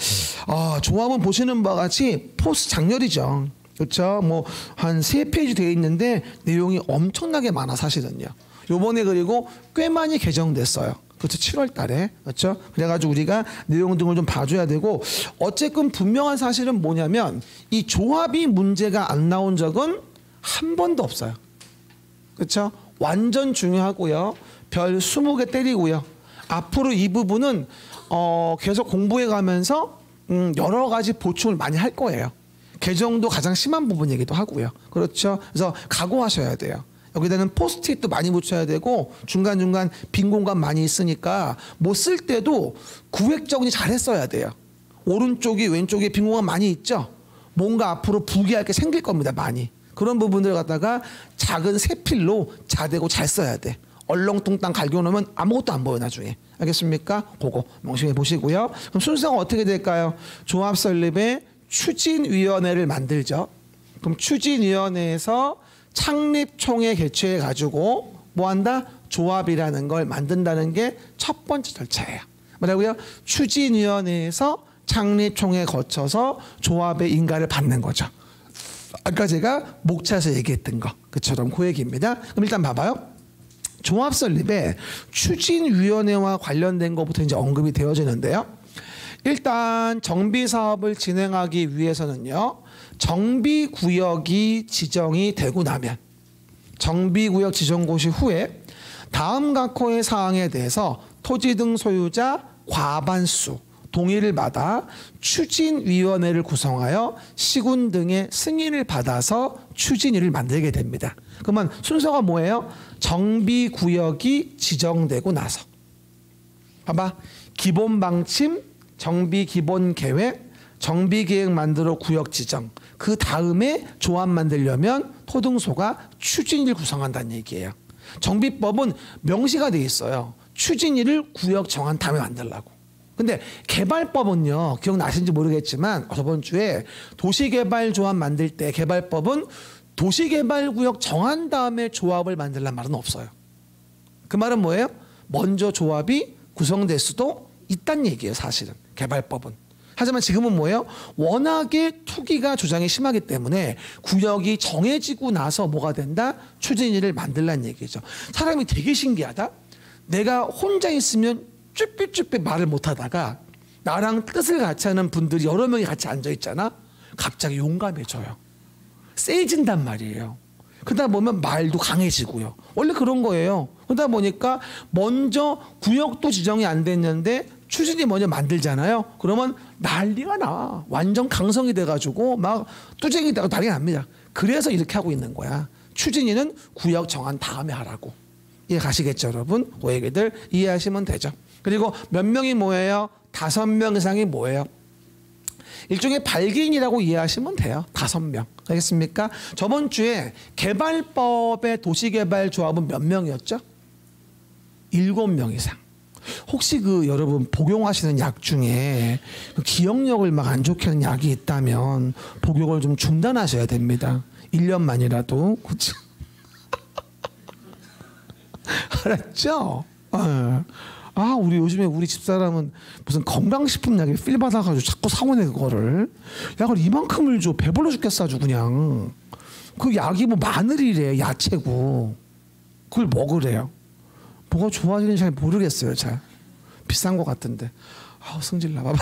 조합은 보시는 바와 같이 포스 장렬이죠. 그렇죠? 뭐 한 3페이지 되어 있는데 내용이 엄청나게 많아 사실은요. 요번에 그리고 꽤 많이 개정됐어요. 그렇죠? 7월 달에. 그렇죠? 그래가지고 우리가 내용 등을 좀 봐줘야 되고 어쨌든 분명한 사실은 뭐냐면 이 조합이 문제가 안 나온 적은 한 번도 없어요. 그렇죠? 완전 중요하고요. 별 20개 때리고요. 앞으로 이 부분은 계속 공부해 가면서 여러 가지 보충을 많이 할 거예요. 개정도 가장 심한 부분이기도 하고요. 그렇죠? 그래서 각오하셔야 돼요. 여기다는 포스트잇도 많이 붙여야 되고 중간중간 빈 공간 많이 있으니까 뭐 쓸 때도 구획 정리 잘 했어야 돼요. 오른쪽이 왼쪽에 빈 공간 많이 있죠? 뭔가 앞으로 부기할 게 생길 겁니다. 많이. 그런 부분들을 갖다가 작은 세필로 자대고 잘 써야 돼. 얼렁뚱땅 갈겨놓으면 아무것도 안 보여 나중에. 알겠습니까? 그거 명심해 보시고요. 그럼 순서가 어떻게 될까요? 조합 설립에 추진위원회를 만들죠. 그럼 추진위원회에서 창립총회 개최해 가지고 뭐 한다? 조합이라는 걸 만든다는 게 첫 번째 절차예요. 뭐라고요? 추진위원회에서 창립총회 거쳐서 조합의 인가를 받는 거죠. 아까 제가 목차에서 얘기했던 거 그처럼 그 얘기입니다. 그럼 일단 봐봐요. 조합 설립에 추진위원회와 관련된 것부터 이제 언급이 되어지는데요. 일단 정비 사업을 진행하기 위해서는요. 정비구역이 지정이 되고 나면 정비구역 지정 고시 후에 다음 각호의 사항에 대해서 토지 등 소유자 과반수 동의를 받아 추진위원회를 구성하여 시군 등의 승인을 받아서 추진위를 만들게 됩니다. 그러면 순서가 뭐예요? 정비구역이 지정되고 나서 봐봐. 기본 방침, 정비 기본 계획, 정비 계획 만들어 구역 지정. 그 다음에 조합 만들려면 토등소가 추진위를 구성한다는 얘기예요. 정비법은 명시가 돼 있어요. 추진위를 구역 정한 다음에 만들라고. 근데 개발법은요, 기억나시는지 모르겠지만 저번 주에 도시개발조합 만들 때 개발법은 도시개발구역 정한 다음에 조합을 만들란 말은 없어요. 그 말은 뭐예요? 먼저 조합이 구성될 수도 있다는 얘기예요, 사실은 개발법은. 하지만 지금은 뭐예요? 워낙에 투기가 조장이 심하기 때문에 구역이 정해지고 나서 뭐가 된다? 추진위를 만들란 얘기죠. 사람이 되게 신기하다. 내가 혼자 있으면 쭈삐쭈삐 말을 못하다가 나랑 뜻을 같이 하는 분들이 여러 명이 같이 앉아있잖아. 갑자기 용감해져요. 세진단 말이에요. 그러다 보면 말도 강해지고요. 원래 그런 거예요. 그러다 보니까 먼저 구역도 지정이 안 됐는데 추진이 먼저 만들잖아요. 그러면 난리가 나. 완전 강성이 돼가지고 막 뚜쟁이 되고 난리가 납니다. 그래서 이렇게 하고 있는 거야. 추진위는 구역 정한 다음에 하라고. 이해 가시겠죠, 여러분? 그 얘기들 이해하시면 되죠. 그리고 몇 명이 뭐예요? 5명 이상이 뭐예요? 일종의 발기인이라고 이해하시면 돼요. 5명. 알겠습니까? 저번 주에 개발법의 도시개발조합은 몇 명이었죠? 7명 이상. 혹시 여러분 복용하시는 약 중에 기억력을 막 안 좋게 하는 약이 있다면 복용을 좀 중단하셔야 됩니다. 1년만이라도. 그렇죠? 알았죠? 우리 요즘에 우리 집사람은 무슨 건강식품 약에 필 받아가지고 자꾸 사오네 그거를. 약을 이만큼을 줘. 배불러 죽겠어 아주 그냥. 그 약이 뭐 마늘이래, 야채고. 그걸 먹으래요. 뭐가 좋아지는지 잘 모르겠어요. 잘 비싼 것 같은데. 성질 나봐봐.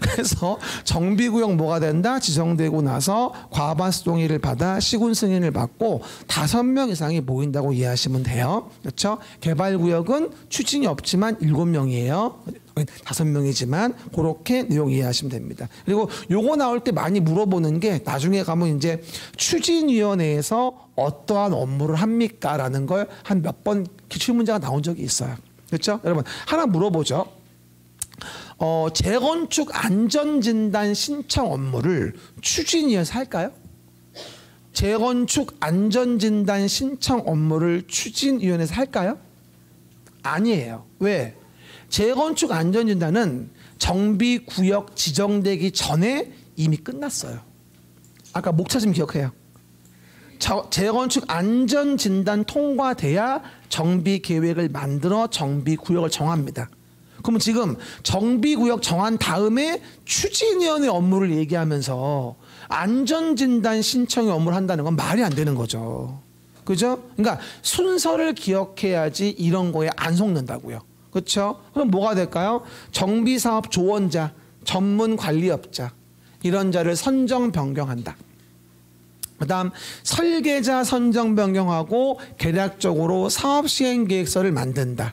그래서 정비구역 뭐가 된다? 지정되고 나서 과반수 동의를 받아 시군 승인을 받고 5명 이상이 모인다고 이해하시면 돼요. 그렇죠? 개발구역은 추진이 없지만 7명이에요. 5명이지만 그렇게 내용 이해하시면 됩니다. 그리고 요거 나올 때 많이 물어보는 게 나중에 가면 이제 추진위원회에서 어떠한 업무를 합니까? 라는 걸 한 몇 번 기출문제가 나온 적이 있어요. 그렇죠? 여러분 하나 물어보죠. 재건축 안전진단 신청 업무를 추진위에서 할까요? 재건축 안전진단 신청 업무를 추진위원회에서 할까요? 아니에요. 왜? 재건축 안전진단은 정비구역 지정되기 전에 이미 끝났어요. 아까 목차심 기억해요. 재건축 안전진단 통과돼야 정비계획을 만들어 정비구역을 정합니다. 그러면 지금 정비구역 정한 다음에 추진위원회 업무를 얘기하면서 안전진단 신청의 업무를 한다는 건 말이 안 되는 거죠. 그죠? 그러니까 순서를 기억해야지 이런 거에 안 속는다고요. 그렇죠? 그럼 뭐가 될까요? 정비사업 조언자, 전문관리업자 이런 자를 선정 변경한다. 그다음 설계자 선정 변경하고 개략적으로 사업시행계획서를 만든다.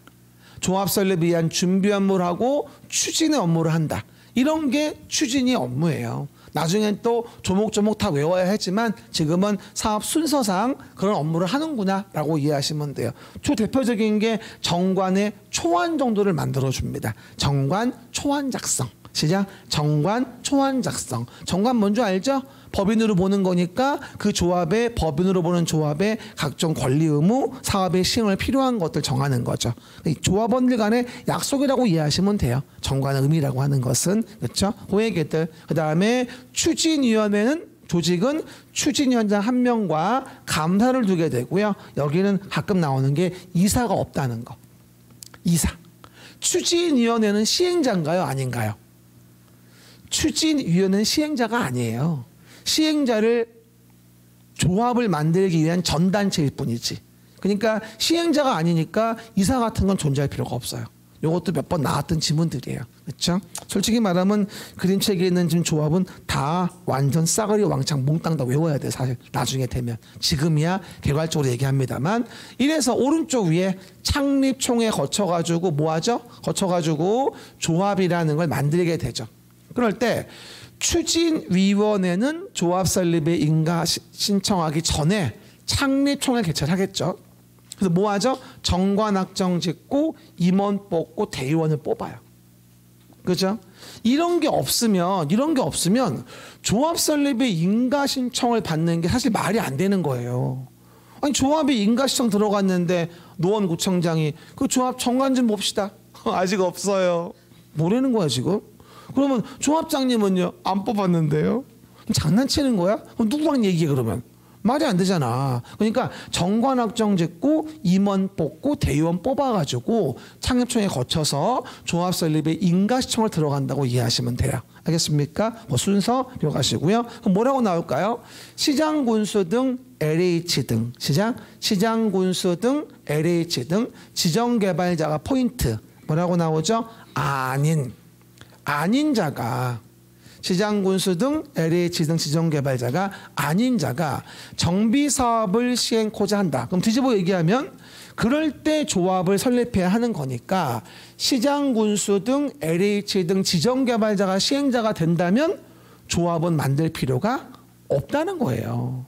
조합 설립을 위한 준비 업무를 하고 추진의 업무를 한다. 이런 게 추진의 업무예요. 나중엔 또 조목조목 다 외워야 하지만 지금은 사업 순서상 그런 업무를 하는구나 라고 이해하시면 돼요. 초대표적인 게 정관의 초안 정도를 만들어줍니다. 정관 초안 작성. 시작. 정관 초안 작성. 정관 뭔지 알죠? 법인으로 보는 거니까 그 조합의 법인으로 보는 조합의 각종 권리 의무 사업의 시행을 필요한 것들 정하는 거죠. 조합원들 간의 약속이라고 이해하시면 돼요. 정관의 의미라고 하는 것은. 그렇죠? 그 얘기들. 그 다음에 추진위원회는 조직은 추진위원장 1명과 감사를 두게 되고요. 여기는 가끔 나오는 게 이사가 없다는 거. 이사. 추진위원회는 시행자인가요? 아닌가요? 추진위원회는 시행자가 아니에요. 시행자를 조합을 만들기 위한 전단체일 뿐이지. 그러니까 시행자가 아니니까 이사 같은 건 존재할 필요가 없어요. 이것도 몇 번 나왔던 지문들이에요. 그렇죠? 솔직히 말하면 그림책에 있는 지금 조합은 다 완전 싸그리 왕창 몽땅 다 외워야 돼. 사실 나중에 되면. 지금이야 개괄적으로 얘기합니다만 이래서 오른쪽 위에 창립총회 거쳐가지고 뭐하죠? 거쳐가지고 조합이라는 걸 만들게 되죠. 그럴 때 추진위원회는 조합 설립에 인가 신청하기 전에 창립총회 개최를 하겠죠. 그래서 뭐 하죠? 정관 확정 짓고 임원 뽑고 대의원을 뽑아요. 그죠? 이런 게 없으면 조합 설립에 인가 신청을 받는 게 사실 말이 안 되는 거예요. 아니 조합에 인가 신청 들어갔는데 노원구청장이 그 조합 정관 좀 봅시다. 아직 없어요. 뭐라는 거야 지금? 그러면 조합장님은요? 안 뽑았는데요? 장난치는 거야? 그럼 누구랑 얘기해 그러면? 말이 안 되잖아. 그러니까 정관확정 짓고 임원 뽑고 대의원 뽑아가지고 창립총회 거쳐서 조합 설립에 인가시청을 들어간다고 이해하시면 돼요. 알겠습니까? 뭐 순서 기억하시고요. 그럼 뭐라고 나올까요? 시장 군수 등 LH 등 시장 군수 등 LH 등 지정개발자가 포인트 뭐라고 나오죠? 아닌 자가 시장 군수 등 LH 등 지정개발자가 아닌 자가 정비사업을 시행코자 한다. 그럼 뒤집어 얘기하면 그럴 때 조합을 설립해야 하는 거니까 시장 군수 등 LH 등 지정개발자가 시행자가 된다면 조합은 만들 필요가 없다는 거예요.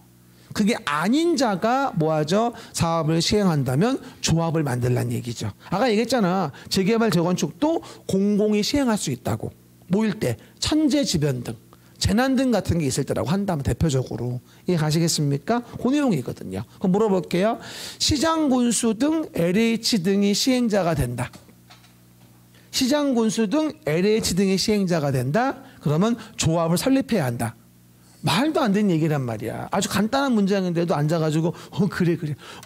그게 아닌 자가 뭐하죠? 사업을 시행한다면 조합을 만들란 얘기죠. 아까 얘기했잖아. 재개발 재건축도 공공이 시행할 수 있다고. 모일 때 천재지변 등 재난 등 같은 게 있을 때라고 한다면 대표적으로 이해 가시겠습니까? 그 내용이거든요. 그럼 물어볼게요. 시장 군수 등 LH 등이 시행자가 된다. 시장 군수 등 LH 등이 시행자가 된다. 그러면 조합을 설립해야 한다. 말도 안 되는 얘기란 말이야. 아주 간단한 문장인데도 앉아가지고 그래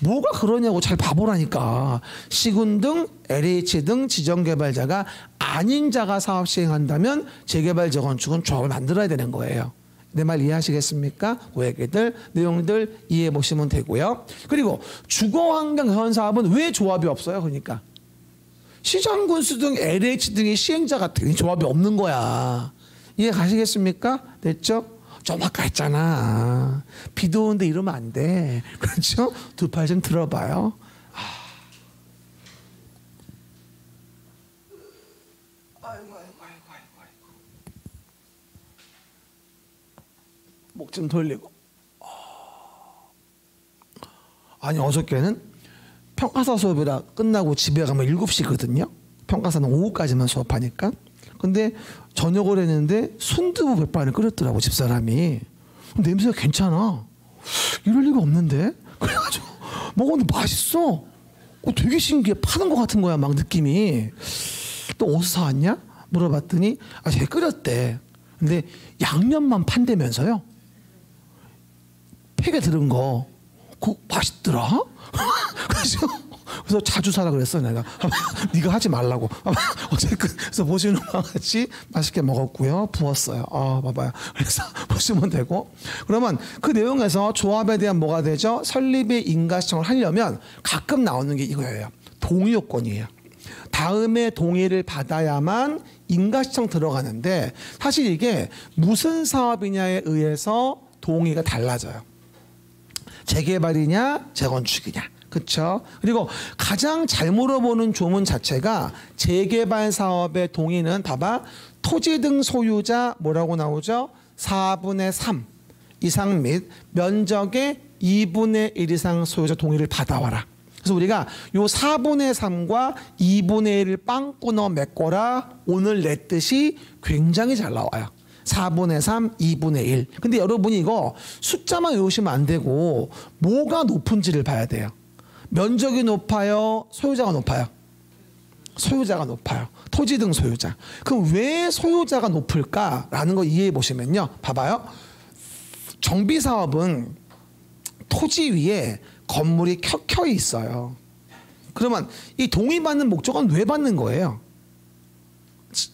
뭐가 그러냐고 잘 봐보라니까. 시군 등 LH 등 지정개발자가 아닌 자가 사업 시행한다면 재개발 재건축은 조합을 만들어야 되는 거예요. 내 말 이해하시겠습니까? 그 얘기들 내용들 이해해 보시면 되고요. 그리고 주거환경 개선 사업은 왜 조합이 없어요? 그러니까 시장 군수 등 LH 등이 시행자 같은 조합이 없는 거야. 이해 가시겠습니까? 됐죠? 좀 아까 했잖아. 비도 오는데 이러면 안 돼. 그렇죠? 두 팔 좀 들어봐요. 아이고. 목 좀 돌리고. 아니 어저께는 평가사 수업이라 끝나고 집에 가면 7시거든요. 평가사는 오후까지만 수업하니까. 근데 저녁을 했는데 순두부 백반을 끓였더라고 집사람이. 냄새가 괜찮아. 이럴 리가 없는데. 그래가지고 먹었는데 맛있어. 되게 신기해. 파는 것 같은 거야 막 느낌이. 또 어디서 사왔냐? 물어봤더니 쟤 끓였대. 근데 양념만 판대면서요. 팩에 들은 거 그거 맛있더라. 그래서 자주 사라 그랬어 내가. 네가 하지 말라고. 어쨌든 그래서 보시는 바와 같이 맛있게 먹었고요. 부었어요. 봐봐요. 그래서 보시면 되고. 그러면 그 내용에서 조합에 대한 뭐가 되죠? 설립의 인가시청을 하려면 가끔 나오는 게 이거예요. 동의 요건이에요. 다음에 동의를 받아야만 인가시청 들어가는데 사실 이게 무슨 사업이냐에 의해서 동의가 달라져요. 재개발이냐 재건축이냐. 그렇죠? 그리고 가장 잘 물어보는 조문 자체가 재개발 사업의 동의는 봐봐. 토지 등 소유자 뭐라고 나오죠? 4분의 3 이상 및 면적의 2분의 1 이상 소유자 동의를 받아와라. 그래서 우리가 요 4분의 3과 2분의 1을 빵꾸너 메꿔라 오늘 냈듯이 굉장히 잘 나와요. 4분의 3, 2분의 1. 근데 여러분이 이거 숫자만 외우시면 안 되고 뭐가 높은지를 봐야 돼요. 면적이 높아요? 소유자가 높아요? 소유자가 높아요. 토지 등 소유자. 그럼 왜 소유자가 높을까라는 거 이해해 보시면요. 봐봐요. 정비사업은 토지 위에 건물이 켜켜이 있어요. 그러면 이 동의받는 목적은 왜 받는 거예요?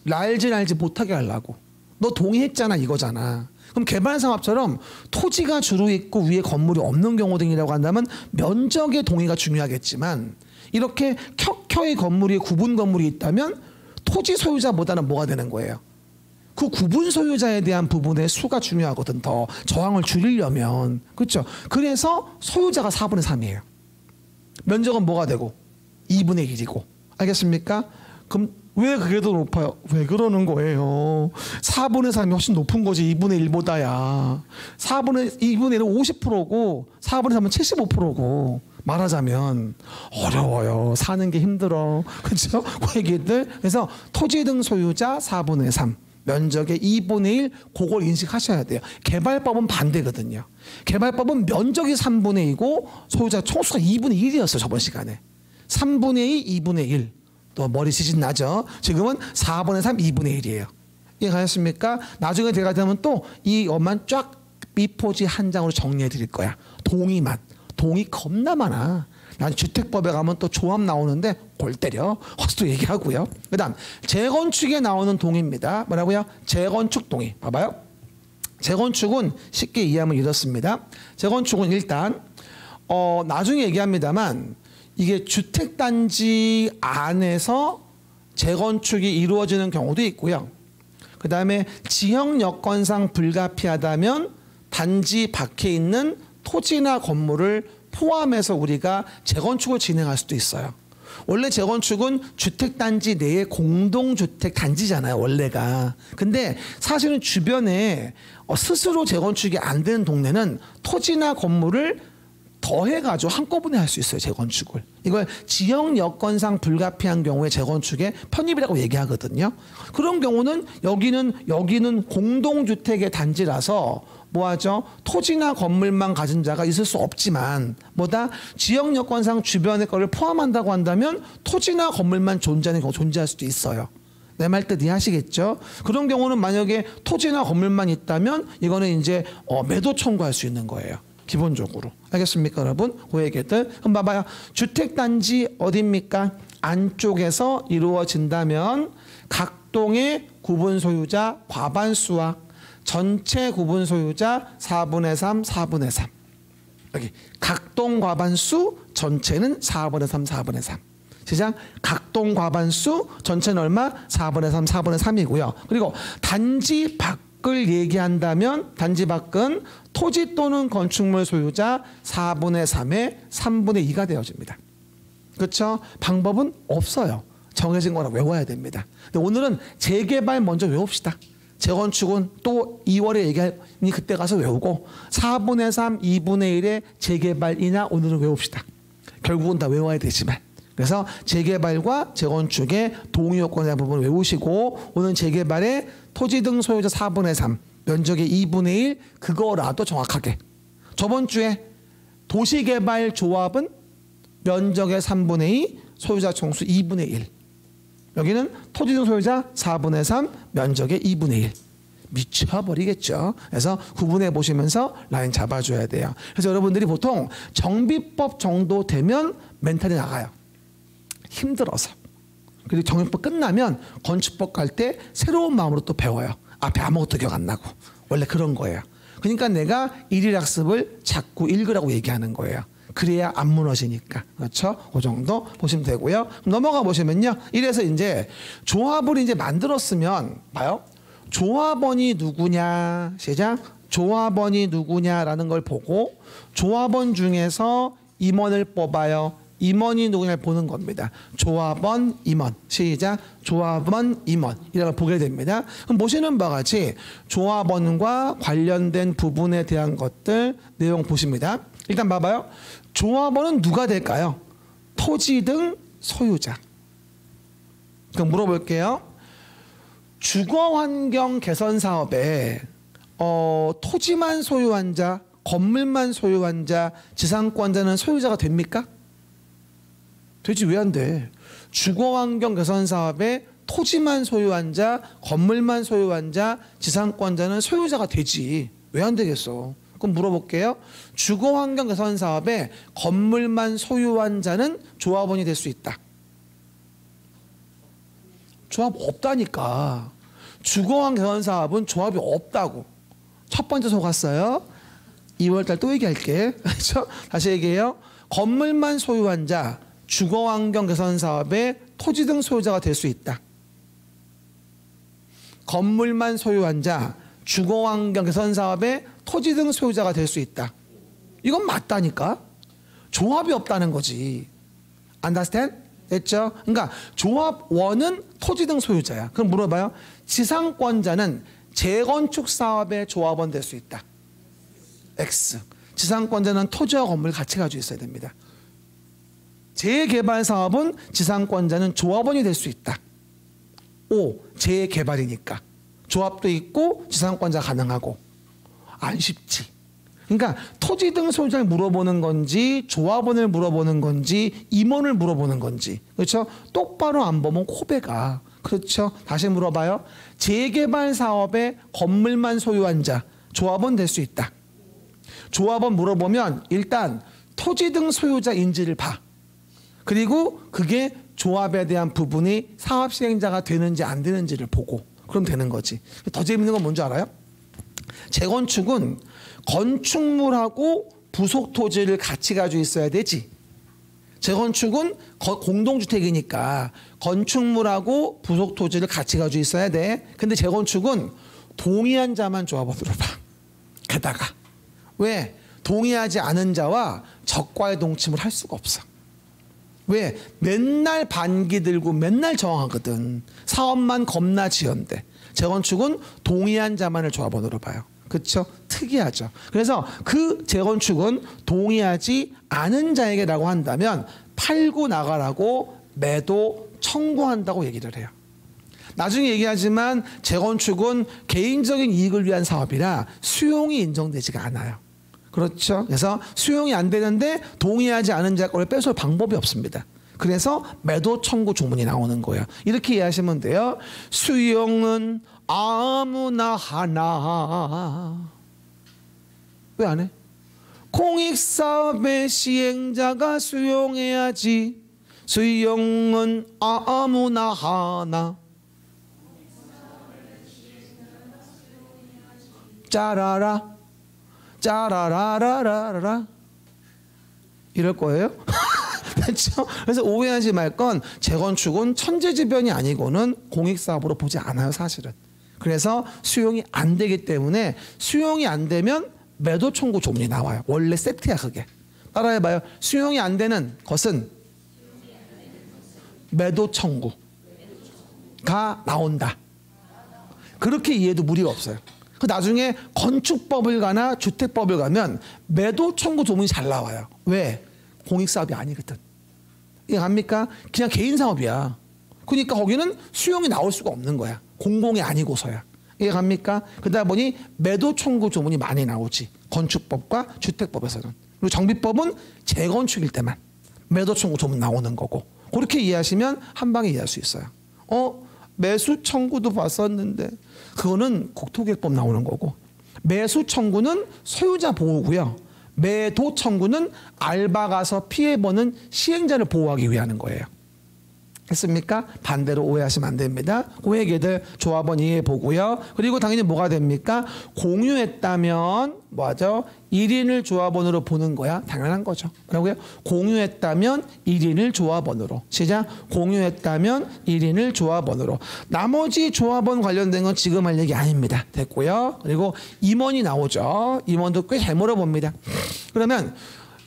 날지 못하게 하려고. 너 동의했잖아 이거잖아. 그럼 개발사업처럼 토지가 주로 있고 위에 건물이 없는 경우 등이라고 한다면 면적의 동의가 중요하겠지만 이렇게 켜켜이 건물이 구분 건물이 있다면 토지 소유자보다는 뭐가 되는 거예요? 그 구분 소유자에 대한 부분의 수가 중요하거든. 더 저항을 줄이려면. 그렇죠? 그래서 소유자가 4분의 3이에요. 면적은 뭐가 되고? 2분의 1이고. 알겠습니까? 그럼 왜 그게 더 높아요? 왜 그러는 거예요? 4분의 3이 훨씬 높은 거지 2분의 1보다야. 2분의 1은 50%고 4분의 3은 75%고 말하자면 어려워요. 사는 게 힘들어. 그렇죠? 그 얘기들. 그래서 토지 등 소유자 4분의 3 면적의 2분의 1 그걸 인식하셔야 돼요. 개발법은 반대거든요. 개발법은 면적이 3분의 2고 소유자 총수가 2분의 1이었어요. 저번 시간에. 3분의 2, 2분의 1. 또 머리 시신 나죠. 지금은 4분의 3, 2분의 1이에요. 이해가셨습니까? 나중에 제가 되면 또 이 것만 쫙 B4지 한 장으로 정리해 드릴 거야. 동의만. 동의 겁나 많아. 난 주택법에 가면 또 조합 나오는데 골 때려. 헛수도 얘기하고요. 그 다음 재건축에 나오는 동의입니다. 뭐라고요? 재건축 동의. 봐봐요. 재건축은 쉽게 이해하면 이렇습니다. 재건축은 일단 나중에 얘기합니다만 이게 주택단지 안에서 재건축이 이루어지는 경우도 있고요. 그 다음에 지형 여건상 불가피하다면 단지 밖에 있는 토지나 건물을 포함해서 우리가 재건축을 진행할 수도 있어요. 원래 재건축은 주택단지 내에 공동주택 단지잖아요, 원래가. 근데 사실은 주변에 스스로 재건축이 안 되는 동네는 토지나 건물을 더해가지고 한꺼번에 할 수 있어요, 재건축을. 이걸 지형 여건상 불가피한 경우에 재건축의 편입이라고 얘기하거든요. 그런 경우는 여기는 공동주택의 단지라서 뭐하죠? 토지나 건물만 가진 자가 있을 수 없지만 뭐다? 지역 여건상 주변의 거를 포함한다고 한다면 토지나 건물만 존재하는 경우 존재할 수도 있어요. 내 말 뜻 이해하시겠죠? 그런 경우는 만약에 토지나 건물만 있다면 이거는 이제 매도 청구할 수 있는 거예요. 기본적으로. 알겠습니까, 여러분? 그 얘기들. 그럼 봐봐요. 주택단지 어디입니까? 안쪽에서 이루어진다면 각 동의 구분 소유자 과반수와 전체 구분 소유자 4분의 3, 4분의 3. 여기 각동 과반수, 전체는 4분의 3, 4분의 3. 시작. 각동 과반수, 전체는 얼마? 4분의 3, 4분의 3이고요. 그리고 단지 밖을 얘기한다면 단지 밖은 토지 또는 건축물 소유자 4분의 3의 3분의 2가 되어집니다. 그렇죠? 방법은 없어요. 정해진 거라 외워야 됩니다. 근데 오늘은 재개발 먼저 외웁시다. 재건축은 또 2월에 얘기하니 그때 가서 외우고 4분의 3, 2분의 1의 재개발이나 오늘은 외웁시다. 결국은 다 외워야 되지만. 그래서 재개발과 재건축의 동의 요건에 대한 부분을 외우시고 오늘 재개발의 토지 등 소유자 4분의 3, 면적의 2분의 1 그거라도 정확하게. 저번 주에 도시개발 조합은 면적의 3분의 2, 소유자 총수 2분의 1. 여기는 토지 등 소유자 4분의 3, 면적의 2분의 1. 미쳐버리겠죠. 그래서 구분해 보시면서 라인 잡아줘야 돼요. 그래서 여러분들이 보통 정비법 정도 되면 멘탈이 나가요. 힘들어서. 그리고 정비법 끝나면 건축법 갈 때 새로운 마음으로 또 배워요. 앞에 아무것도 기억 안 나고. 원래 그런 거예요. 그러니까 내가 일일학습을 자꾸 읽으라고 얘기하는 거예요. 그래야 안 무너지니까. 그렇죠? 그 정도 보시면 되고요. 넘어가 보시면요. 이래서 이제 조합을 이제 만들었으면 봐요. 조합원이 누구냐. 시작. 조합원이 누구냐라는 걸 보고 조합원 중에서 임원을 뽑아요. 임원이 누구냐를 보는 겁니다. 조합원, 임원. 시작. 조합원, 임원. 이런 걸 보게 됩니다. 그럼 보시는 바와 같이 조합원과 관련된 부분에 대한 것들 내용 보십니다. 일단 봐봐요. 조합원은 누가 될까요? 토지 등 소유자. 그럼 물어볼게요. 주거환경 개선 사업에 토지만 소유한 자, 건물만 소유한 자, 지상권자는 소유자가 됩니까? 되지. 왜 안 돼? 주거환경 개선 사업에 토지만 소유한 자, 건물만 소유한 자, 지상권자는 소유자가 되지. 왜 안 되겠어? 그럼 물어볼게요. 주거환경 개선 사업에 건물만 소유한 자는 조합원이 될 수 있다. 조합 없다니까. 주거환경 개선 사업은 조합이 없다고. 첫 번째 속았어요. 2월달 또 얘기할게. 그렇죠? 다시 얘기해요. 건물만 소유한 자, 주거환경 개선 사업에 토지 등 소유자가 될 수 있다. 건물만 소유한 자, 주거환경 개선 사업에 토지 등 소유자가 될 수 있다. 이건 맞다니까. 조합이 없다는 거지. Understand? 됐죠? 그러니까 조합원은 토지 등 소유자야. 그럼 물어봐요. 지상권자는 재건축 사업의 조합원 될 수 있다. X. 지상권자는 토지와 건물 같이 가지고 있어야 됩니다. 재개발 사업은 지상권자는 조합원이 될 수 있다. O. 재개발이니까. 조합도 있고 지상권자 가능하고. 안 쉽지. 그러니까 토지 등 소유자를 물어보는 건지 조합원을 물어보는 건지 임원을 물어보는 건지, 그렇죠? 똑바로 안 보면 코베가, 그렇죠? 다시 물어봐요. 재개발 사업에 건물만 소유한 자 조합원 될 수 있다. 조합원 물어보면 일단 토지 등 소유자인지를 봐. 그리고 그게 조합에 대한 부분이 사업 시행자가 되는지 안 되는지를 보고 그럼 되는 거지. 더 재밌는 건 뭔지 알아요? 재건축은 건축물하고 부속 토지를 같이 가지고 있어야 되지. 재건축은 공동주택이니까 건축물하고 부속 토지를 같이 가지고 있어야 돼. 근데 재건축은 동의한 자만 조합원으로 봐. 게다가 왜? 동의하지 않은 자와 적과의 동침을 할 수가 없어. 왜? 맨날 반기 들고 맨날 저항하거든. 사업만 겁나 지연돼. 재건축은 동의한 자만을 조합원으로 봐요. 그렇죠? 특이하죠. 그래서 그 재건축은 동의하지 않은 자에게라고 한다면 팔고 나가라고 매도 청구한다고 얘기를 해요. 나중에 얘기하지만 재건축은 개인적인 이익을 위한 사업이라 수용이 인정되지가 않아요. 그렇죠? 그래서 수용이 안 되는데 동의하지 않은 자 거를 뺏을 방법이 없습니다. 그래서 매도 청구 조문이 나오는 거예요. 이렇게 이해하시면 돼요. 수용은 아무나 하나. 왜 안 해? 공익사업의 시행자가 수용해야지. 수용은 아무나 하나. 짜라라 짜라라라라라 이럴 거예요. 그렇죠? 그래서 오해하지 말 건 재건축은 천재지변이 아니고는 공익사업으로 보지 않아요, 사실은. 그래서 수용이 안 되기 때문에 수용이 안 되면 매도 청구 조문이 나와요. 원래 세트야, 그게. 따라해봐요. 수용이 안 되는 것은 매도 청구가 나온다. 그렇게 이해해도 무리가 없어요. 그 나중에 건축법을 가나 주택법을 가면 매도 청구 조문이 잘 나와요. 왜? 공익사업이 아니거든. 이해합니까? 그냥 개인 사업이야. 그러니까 거기는 수용이 나올 수가 없는 거야. 공공이 아니고서야. 이해갑니까? 그러다 보니 매도 청구 조문이 많이 나오지. 건축법과 주택법에서는. 그리고 정비법은 재건축일 때만 매도 청구 조문 나오는 거고. 그렇게 이해하시면 한 방에 이해할 수 있어요. 매수 청구도 봤었는데 그거는 국토기획법 나오는 거고, 매수 청구는 소유자 보호고요. 매도 청구는 알바 가서 피해보는 시행자를 보호하기 위한 거예요. 했습니까? 반대로 오해하시면 안 됩니다. 그 얘기들 조합원 이해해 보고요. 그리고 당연히 뭐가 됩니까? 공유했다면 뭐하죠? 1인을 조합원으로 보는 거야. 당연한 거죠. 뭐라고요? 공유했다면 1인을 조합원으로. 시작. 공유했다면 1인을 조합원으로. 나머지 조합원 관련된 건 지금 할 얘기 아닙니다. 됐고요. 그리고 임원이 나오죠. 임원도 꽤 잘 물어봅니다. 그러면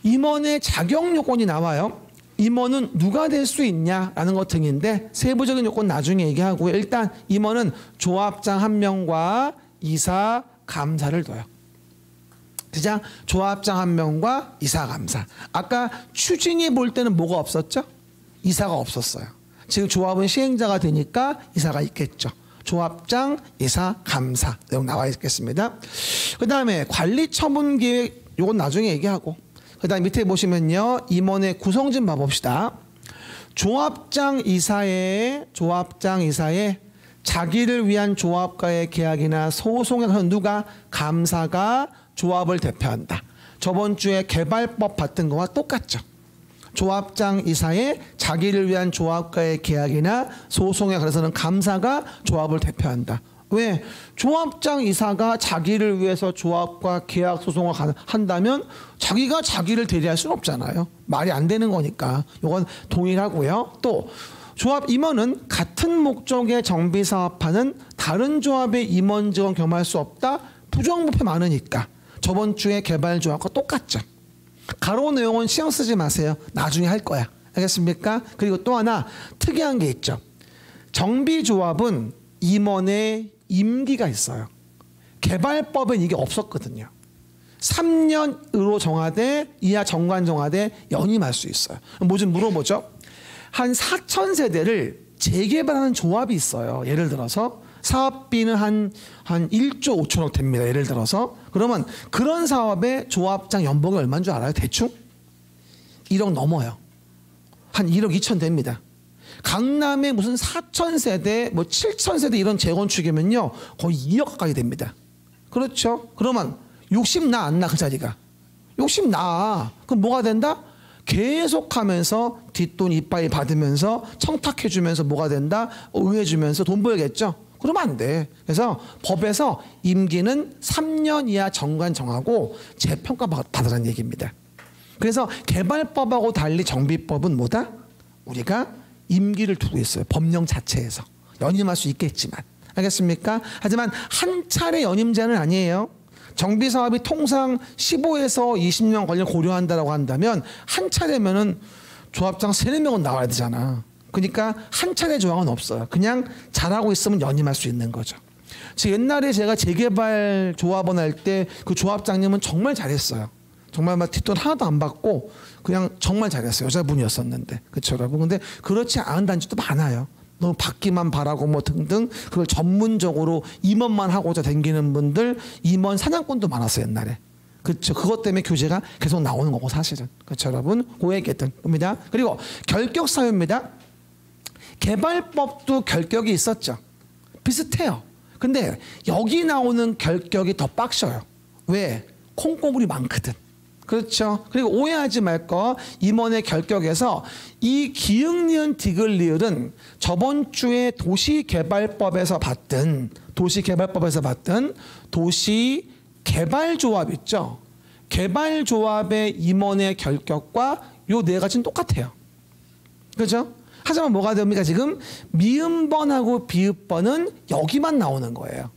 임원의 자격 요건이 나와요. 임원은 누가 될 수 있냐라는 것 등인데 세부적인 요건 나중에 얘기하고요. 일단 임원은 조합장 1명과 이사 감사를 둬요. 그죠? 조합장 1명과 이사 감사. 아까 추진이 볼 때는 뭐가 없었죠? 이사가 없었어요. 지금 조합은 시행자가 되니까 이사가 있겠죠. 조합장, 이사, 감사 내용 나와 있겠습니다. 그 다음에 관리처분계획 요건 나중에 얘기하고, 그 다음 밑에 보시면요. 임원의 구성 좀 봐봅시다. 조합장 이사의 자기를 위한 조합과의 계약이나 소송에 가서 누가? 감사가 조합을 대표한다. 저번 주에 개발법 봤던 거와 똑같죠. 조합장 이사의 자기를 위한 조합과의 계약이나 소송에 관해서는 감사가 조합을 대표한다. 왜? 조합장 이사가 자기를 위해서 조합과 계약 소송을 한다면 자기가 자기를 대리할 수는 없잖아요. 말이 안 되는 거니까. 이건 동일하고요. 또 조합 임원은 같은 목적의 정비 사업하는 다른 조합의 임원 직원 겸할 수 없다. 부정부패 많으니까. 저번 주에 개발 조합과 똑같죠. 가로 내용은 신경 쓰지 마세요. 나중에 할 거야. 알겠습니까? 그리고 또 하나 특이한 게 있죠. 정비조합은 임원의 임기가 있어요. 개발법엔 이게 없었거든요. 3년으로 정하되 이하 정관 정하되 연임할 수 있어요. 뭐 좀 물어보죠. 한 4,000세대를 재개발하는 조합이 있어요. 예를 들어서 사업비는 한 1조 5천억 됩니다. 예를 들어서. 그러면 그런 사업의 조합장 연봉이 얼마인 줄 알아요? 대충? 1억 넘어요. 한 1억 2천 됩니다. 강남에 무슨 4천 세대, 뭐 7천 세대 이런 재건축이면요 거의 2억 가까이 됩니다. 그렇죠? 그러면 욕심 나 안 나 그 자리가? 욕심 나. 그럼 뭐가 된다? 계속하면서 뒷돈 이빠이 받으면서 청탁해주면서 뭐가 된다? 응해주면서 돈 벌겠죠? 그러면 안 돼. 그래서 법에서 임기는 3년 이하 정관 정하고 재평가 받으라는 얘기입니다. 그래서 개발법하고 달리 정비법은 뭐다? 우리가 임기를 두고 있어요. 법령 자체에서. 연임할 수 있겠지만. 알겠습니까? 하지만 한 차례 연임제는 아니에요. 정비사업이 통상 15에서 20년 걸려 고려한다라고 한다면 한 차례면은 조합장 3, 4명은 나와야 되잖아. 그러니까 한 차례 조항은 없어요. 그냥 잘하고 있으면 연임할 수 있는 거죠. 옛날에 제가 재개발 조합원 할 때 그 조합장님은 정말 잘했어요. 정말 막 뒷돈 하나도 안 받고 그냥 정말 잘했어요. 여자분이었었는데. 그렇죠, 여러분? 근데 그렇지 않은 단지도 많아요. 너무 받기만 바라고 뭐 등등 그걸 전문적으로 임원만 하고자 댕기는 분들 임원 사냥꾼도 많았어요 옛날에. 그렇죠. 그것 때문에 교재가 계속 나오는 거고 사실은. 그렇죠 여러분. 그 얘기했던 겁니다. 그리고 결격 사유입니다. 개발법도 결격이 있었죠. 비슷해요. 근데 여기 나오는 결격이 더 빡셔요. 왜? 콩고물이 많거든. 그렇죠. 그리고 오해하지 말 거 임원의 결격에서 이 기흥 니은 디귿 리을은 저번 주에 도시개발법에서 봤던 도시개발조합 있죠. 개발조합의 임원의 결격과 요 네 가지는 똑같아요. 그렇죠? 하지만 뭐가 됩니까? 지금 미음번하고 비읍번은 여기만 나오는 거예요.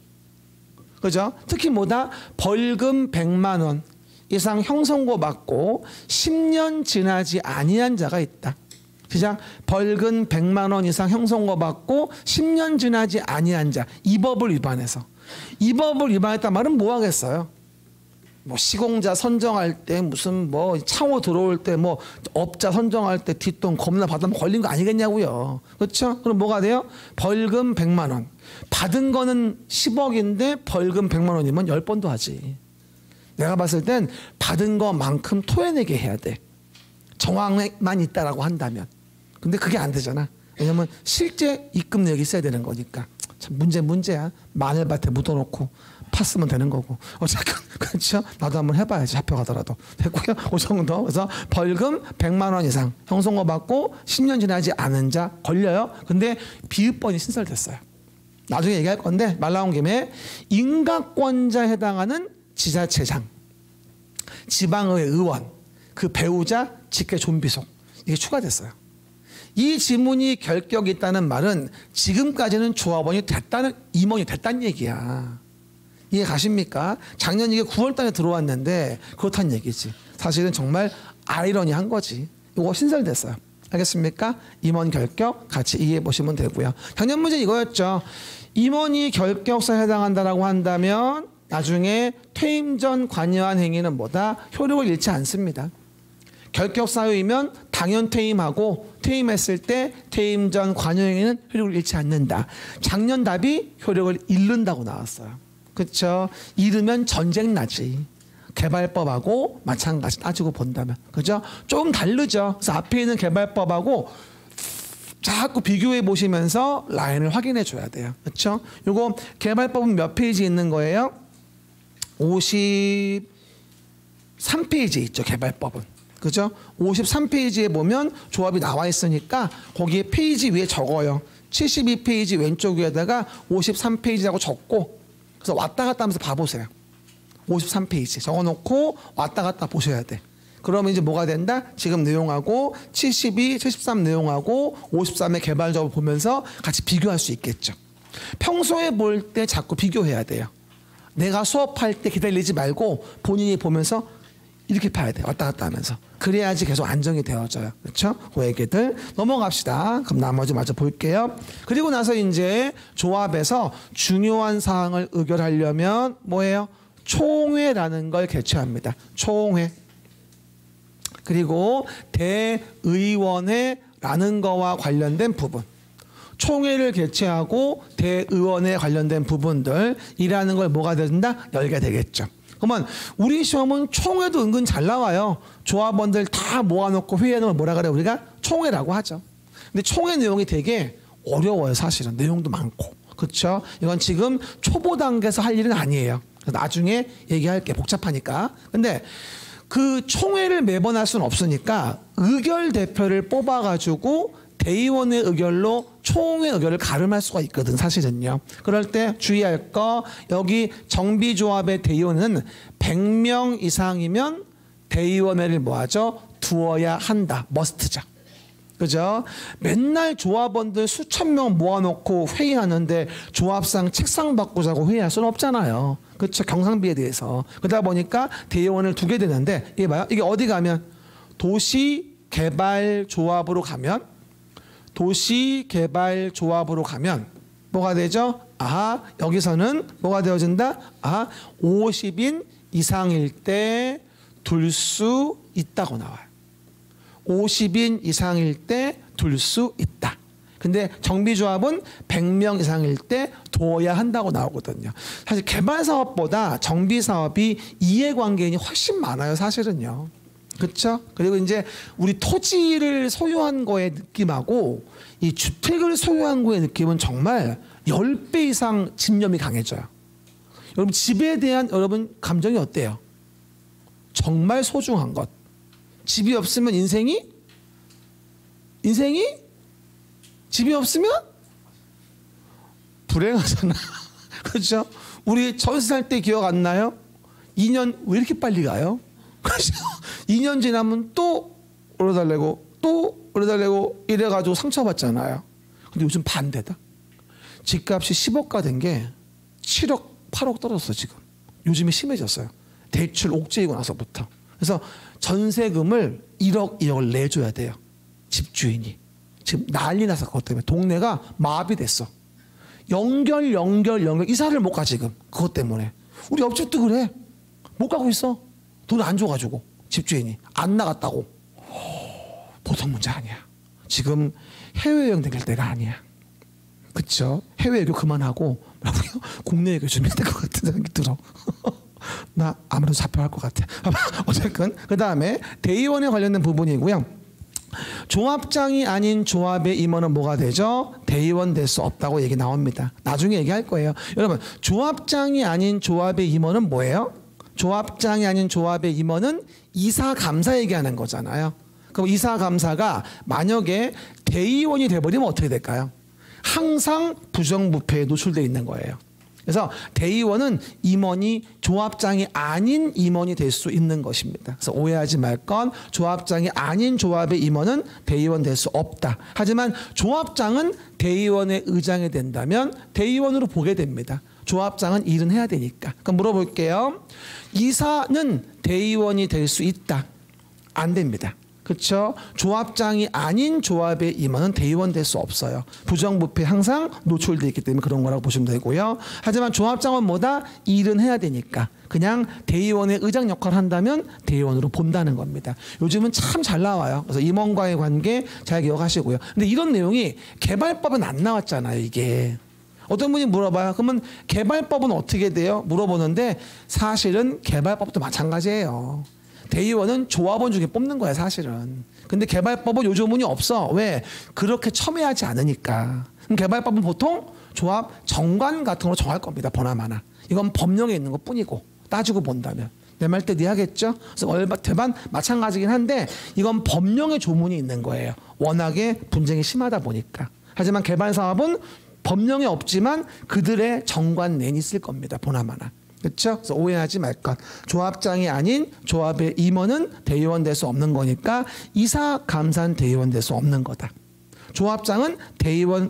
그죠? 특히 뭐다? 벌금 100만 원 이상 형성고 받고 10년 지나지 아니한 자가 있다. 시작. 벌금 100만 원 이상 형성고 받고 10년 지나지 아니한 자. 이 법을 위반해서. 이 법을 위반했단 말은 뭐 하겠어요? 뭐 시공자 선정할 때 무슨 뭐 창호 들어올 때 뭐 업자 선정할 때 뒷돈 겁나 받으면 걸린 거 아니겠냐고요. 그렇죠? 그럼 뭐가 돼요? 벌금 100만 원. 받은 거는 10억인데 벌금 100만 원이면 10번도 하지. 내가 봤을 땐 받은 것만큼 토해내게 해야 돼. 정황만 있다라고 한다면. 근데 그게 안 되잖아. 왜냐면 실제 입금 내역이 있어야 되는 거니까. 참 문제야. 마늘밭에 묻어놓고 팠으면 되는 거고. 어쨌든 그렇죠. 나도 한번 해봐야지. 잡혀가더라도. 됐고요. 그 정도. 그래서 벌금 100만 원 이상 형성고 받고 10년 지나지 않은 자 걸려요. 근데 비읍번이 신설됐어요. 나중에 얘기할 건데 말 나온 김에 인가권자에 해당하는 지자체장, 지방의회 의원, 그 배우자, 직계 좀비속 이게 추가됐어요. 이 지문이 결격이 있다는 말은 지금까지는 조합원이 됐다는 임원이 됐다는 얘기야. 이해 가십니까? 작년 이게 9월달에 들어왔는데 그렇다는 얘기지. 사실은 정말 아이러니한 거지. 이거 신설됐어요. 알겠습니까? 임원 결격 같이 이해해 보시면 되고요. 작년 문제 이거였죠. 임원이 결격사에 해당한다라고 한다면 나중에 퇴임 전 관여한 행위는 뭐다? 효력을 잃지 않습니다. 결격 사유이면 당연 퇴임하고 퇴임했을 때 퇴임 전 관여 행위는 효력을 잃지 않는다. 작년 답이 효력을 잃는다고 나왔어요. 그렇죠? 잃으면 전쟁 나지. 개발법하고 마찬가지 따지고 본다면. 그죠? 조금 다르죠. 그래서 앞에 있는 개발법하고 자꾸 비교해 보시면서 라인을 확인해 줘야 돼요. 그렇죠? 요거 개발법은 몇 페이지 있는 거예요? 53페이지 있죠. 개발법은. 그죠? 53페이지에 보면 조합이 나와 있으니까 거기에 페이지 위에 적어요. 72페이지 왼쪽 위에다가 53페이지라고 적고 그래서 왔다 갔다 하면서 봐보세요. 53페이지 적어놓고 왔다 갔다 보셔야 돼. 그러면 이제 뭐가 된다? 지금 내용하고 72, 73 내용하고 53의 개발 조합을 보면서 같이 비교할 수 있겠죠. 평소에 볼 때 자꾸 비교해야 돼요. 내가 수업할 때 기다리지 말고 본인이 보면서 이렇게 봐야 돼요. 왔다 갔다 하면서. 그래야지 계속 안정이 되어져요. 그렇죠? 그 얘기들 넘어갑시다. 그럼 나머지 마저 볼게요. 그리고 나서 이제 조합에서 중요한 사항을 의결하려면 뭐예요? 총회라는 걸 개최합니다. 총회. 그리고 대의원회라는 거와 관련된 부분. 총회를 개최하고 대의원에 관련된 부분들이라는 걸 뭐가 된다? 열게 되겠죠. 그러면 우리 시험은 총회도 은근 잘 나와요. 조합원들 다 모아놓고 회의하는 걸 뭐라 그래요? 우리가 총회라고 하죠. 근데 총회 내용이 되게 어려워요. 사실은 내용도 많고. 그렇죠? 이건 지금 초보 단계에서 할 일은 아니에요. 나중에 얘기할게. 복잡하니까. 근데 그 총회를 매번 할 수는 없으니까 의결 대표를 뽑아가지고 대의원의 의결로 총회 의결을 가름할 수가 있거든. 사실은요. 그럴 때 주의할 거, 여기 정비조합의 대의원은 100명 이상이면 대의원회를 뭐하죠? 두어야 한다. 머스트죠. 그죠? 맨날 조합원들 수천 명 모아놓고 회의하는데 조합상 책상 바꾸자고 회의할 수는 없잖아요. 그렇죠? 경상비에 대해서. 그러다 보니까 대의원을 두게 되는데, 이게 봐요. 이게 어디 가면 도시개발조합으로 가면 뭐가 되죠? 아하, 여기서는 뭐가 되어진다? 아하, 50인 이상일 때 둘 수 있다고 나와요. 50인 이상일 때 둘 수 있다. 근데 정비조합은 100명 이상일 때 둬야 한다고 나오거든요. 사실 개발사업보다 정비사업이 이해관계인이 훨씬 많아요. 사실은요. 그렇죠? 그리고 이제 우리 토지를 소유한 거의 느낌하고 이 주택을 소유한 거의 느낌은 정말 10배 이상 집념이 강해져요. 여러분 집에 대한 여러분 감정이 어때요? 정말 소중한 것. 집이 없으면 인생이 집이 없으면 불행하잖아. 그렇죠? 우리 전세 살 때 기억 안 나요? 2년 왜 이렇게 빨리 가요? 그렇죠? 2년 지나면 또 오래달래고 이래가지고 상처받잖아요. 근데 요즘 반대다. 집값이 10억가 된 게 7억, 8억 떨어졌어 지금. 요즘에 심해졌어요. 대출 옥죄이고 나서부터. 그래서 전세금을 1억, 2억을 내줘야 돼요. 집주인이. 지금 난리 나서 그것 때문에 동네가 마비됐어. 연결 이사를 못 가 지금. 그것 때문에. 우리 옆집도 그래. 못 가고 있어. 돈 안 줘가지고 집주인이 안 나갔다고. 보통 문제 아니야. 지금 해외여행 다닐 때가 아니야. 그쵸? 해외여행 그만하고 국내 여행 좀 해야 될 것 같은 생각이 들어. 나 아무래도 잡혀갈 것 같아. 어쨌든 그 다음에 대의원에 관련된 부분이고요. 조합장이 아닌 조합의 임원은 뭐가 되죠? 대의원 될 수 없다고 얘기 나옵니다. 나중에 얘기할 거예요. 여러분 조합장이 아닌 조합의 임원은 뭐예요? 조합장이 아닌 조합의 임원은 이사감사 얘기하는 거잖아요. 그럼 이사감사가 만약에 대의원이 돼버리면 어떻게 될까요? 항상 부정부패에 노출되어 있는 거예요. 그래서 대의원은 임원이 조합장이 아닌 임원이 될 수 있는 것입니다. 그래서 오해하지 말 건 조합장이 아닌 조합의 임원은 대의원 될 수 없다. 하지만 조합장은 대의원의 의장이 된다면 대의원으로 보게 됩니다. 조합장은 일은 해야 되니까. 그럼 물어볼게요. 이사는 대의원이 될 수 있다? 안 됩니다. 그렇죠? 조합장이 아닌 조합의 임원은 대의원 될 수 없어요. 부정부패 항상 노출되어 있기 때문에 그런 거라고 보시면 되고요. 하지만 조합장은 뭐다? 일은 해야 되니까 그냥 대의원의 의장 역할을 한다면 대의원으로 본다는 겁니다. 요즘은 참 잘 나와요. 그래서 임원과의 관계 잘 기억하시고요. 근데 이런 내용이 개발법은 안 나왔잖아요. 이게. 어떤 분이 물어봐요. 그러면 개발법은 어떻게 돼요? 물어보는데 사실은 개발법도 마찬가지예요. 대의원은 조합원 중에 뽑는 거야 사실은. 근데 개발법은 요즘은 없어. 왜? 그렇게 첨예하지 않으니까. 그럼 개발법은 보통 조합 정관 같은 걸로 정할 겁니다. 보나마나. 이건 법령에 있는 것 뿐이고 따지고 본다면. 내 말 때 이해하겠죠? 그래서 대반 마찬가지긴 한데 이건 법령의 조문이 있는 거예요. 워낙에 분쟁이 심하다 보니까. 하지만 개발사업은 법령에 없지만 그들의 정관내에 있을 겁니다. 보나마나. 그렇죠? 그래서 오해하지 말 것. 조합장이 아닌 조합의 임원은 대의원 될 수 없는 거니까 이사감사는 대의원 될 수 없는 거다. 조합장은 대의원회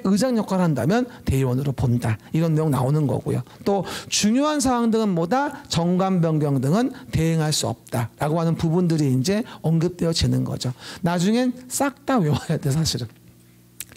의장 역할을 한다면 대의원으로 본다. 이런 내용 나오는 거고요. 또 중요한 사항 등은 뭐다? 정관 변경 등은 대행할 수 없다라고 하는 부분들이 이제 언급되어지는 거죠. 나중엔 싹 다 외워야 돼 사실은.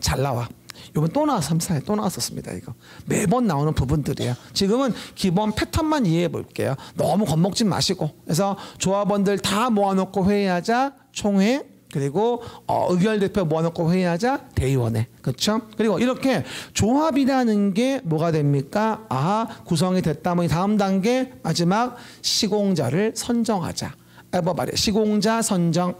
잘 나와. 이번 또 나와서 3사에 또 나왔었습니다. 이거 매번 나오는 부분들이에요. 지금은 기본 패턴만 이해해 볼게요. 너무 겁먹지 마시고. 그래서 조합원들 다 모아놓고 회의하자 총회, 그리고 의결대표 모아놓고 회의하자 대의원회. 그렇죠? 그리고 이렇게 조합이라는 게 뭐가 됩니까? 구성이 됐다 보니 다음 단계 마지막 시공자를 선정하자. 말이에요. 시공자 선정.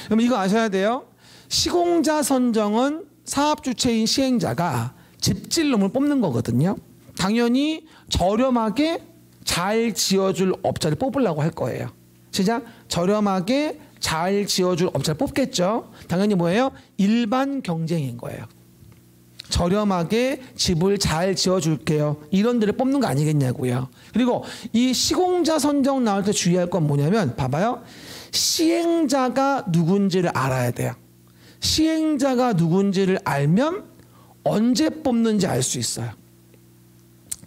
그럼 이거 아셔야 돼요. 시공자 선정은 사업 주체인 시행자가 집질놈을 뽑는 거거든요. 당연히 저렴하게 잘 지어줄 업자를 뽑으려고 할 거예요. 진짜 저렴하게 잘 지어줄 업자를 뽑겠죠. 당연히 뭐예요? 일반 경쟁인 거예요. 저렴하게 집을 잘 지어줄게요. 이런 데를 뽑는 거 아니겠냐고요. 그리고 이 시공자 선정 나올 때 주의할 건 뭐냐면 봐봐요. 시행자가 누군지를 알아야 돼요. 시행자가 누군지를 알면 언제 뽑는지 알 수 있어요.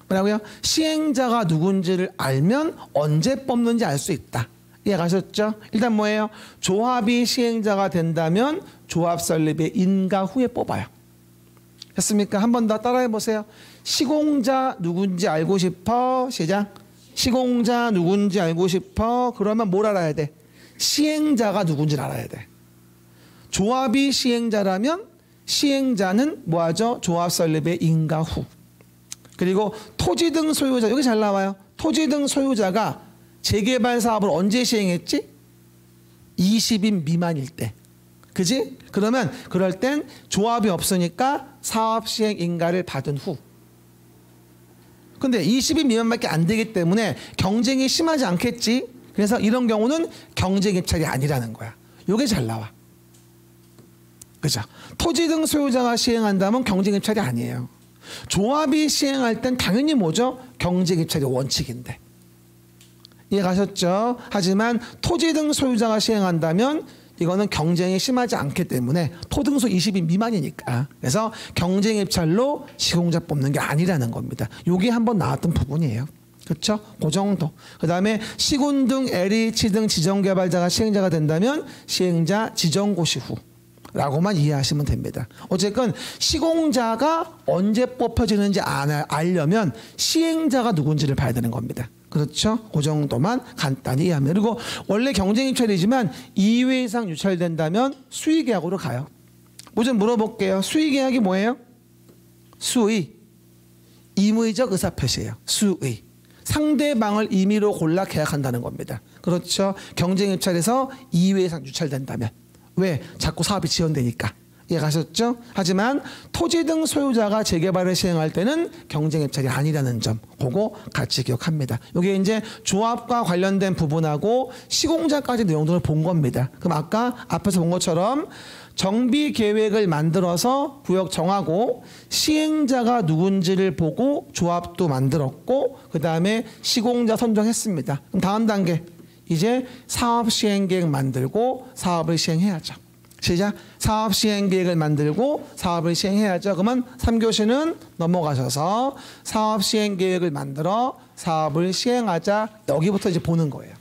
뭐라고요? 시행자가 누군지를 알면 언제 뽑는지 알 수 있다. 이해가셨죠? 일단 뭐예요? 조합이 시행자가 된다면 조합 설립의 인가 후에 뽑아요. 됐습니까? 한 번 더 따라해 보세요. 시공자 누군지 알고 싶어? 시작. 시공자 누군지 알고 싶어? 그러면 뭘 알아야 돼? 시행자가 누군지를 알아야 돼. 조합이 시행자라면 시행자는 뭐하죠? 조합 설립의 인가 후. 그리고 토지 등 소유자, 여기 잘 나와요. 토지 등 소유자가 재개발 사업을 언제 시행했지? 20인 미만일 때. 그지? 그러면 그럴 땐 조합이 없으니까 사업 시행 인가를 받은 후. 근데 20인 미만밖에 안 되기 때문에 경쟁이 심하지 않겠지? 그래서 이런 경우는 경쟁 입찰이 아니라는 거야. 요게 잘 나와. 그죠? 토지 등 소유자가 시행한다면 경쟁 입찰이 아니에요. 조합이 시행할 땐 당연히 뭐죠? 경쟁 입찰이 원칙인데. 이해가셨죠? 하지만 토지 등 소유자가 시행한다면 이거는 경쟁이 심하지 않기 때문에 토등소 20인 미만이니까. 그래서 경쟁 입찰로 시공자 뽑는 게 아니라는 겁니다. 요게 한번 나왔던 부분이에요. 그렇죠? 그 정도. 그 다음에 시군 등 LH 등 지정개발자가 시행자가 된다면 시행자 지정고시 후 라고만 이해하시면 됩니다. 어쨌든 시공자가 언제 뽑혀지는지 알려면 시행자가 누군지를 봐야 되는 겁니다. 그렇죠? 그 정도만 간단히 이해합니다. 그리고 원래 경쟁 입찰이지만 2회 이상 유찰된다면 수의계약으로 가요. 뭐 좀 물어볼게요. 수의계약이 뭐예요? 수의. 임의적 의사표시예요. 수의. 상대방을 임의로 골라 계약한다는 겁니다. 그렇죠? 경쟁 입찰에서 2회 이상 유찰된다면. 왜? 자꾸 사업이 지연되니까. 이해가셨죠? 하지만 토지 등 소유자가 재개발을 시행할 때는 경쟁 입찰이 아니라는 점, 그거 같이 기억합니다. 이게 이제 조합과 관련된 부분하고 시공자까지 내용들을 본 겁니다. 그럼 아까 앞에서 본 것처럼 정비 계획을 만들어서 구역 정하고 시행자가 누군지를 보고 조합도 만들었고 그 다음에 시공자 선정했습니다. 그럼 다음 단계 이제 사업 시행 계획 만들고 사업을 시행해야죠. 시작. 사업 시행 계획을 만들고 사업을 시행해야죠. 그러면 3교시는 넘어가셔서 사업 시행 계획을 만들어 사업을 시행하자. 여기부터 이제 보는 거예요.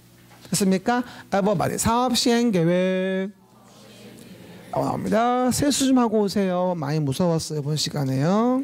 됐습니까? everybody. 사업 시행 계획 나옵니다. 세수 좀 하고 오세요. 많이 무서웠어요. 이번 시간에요.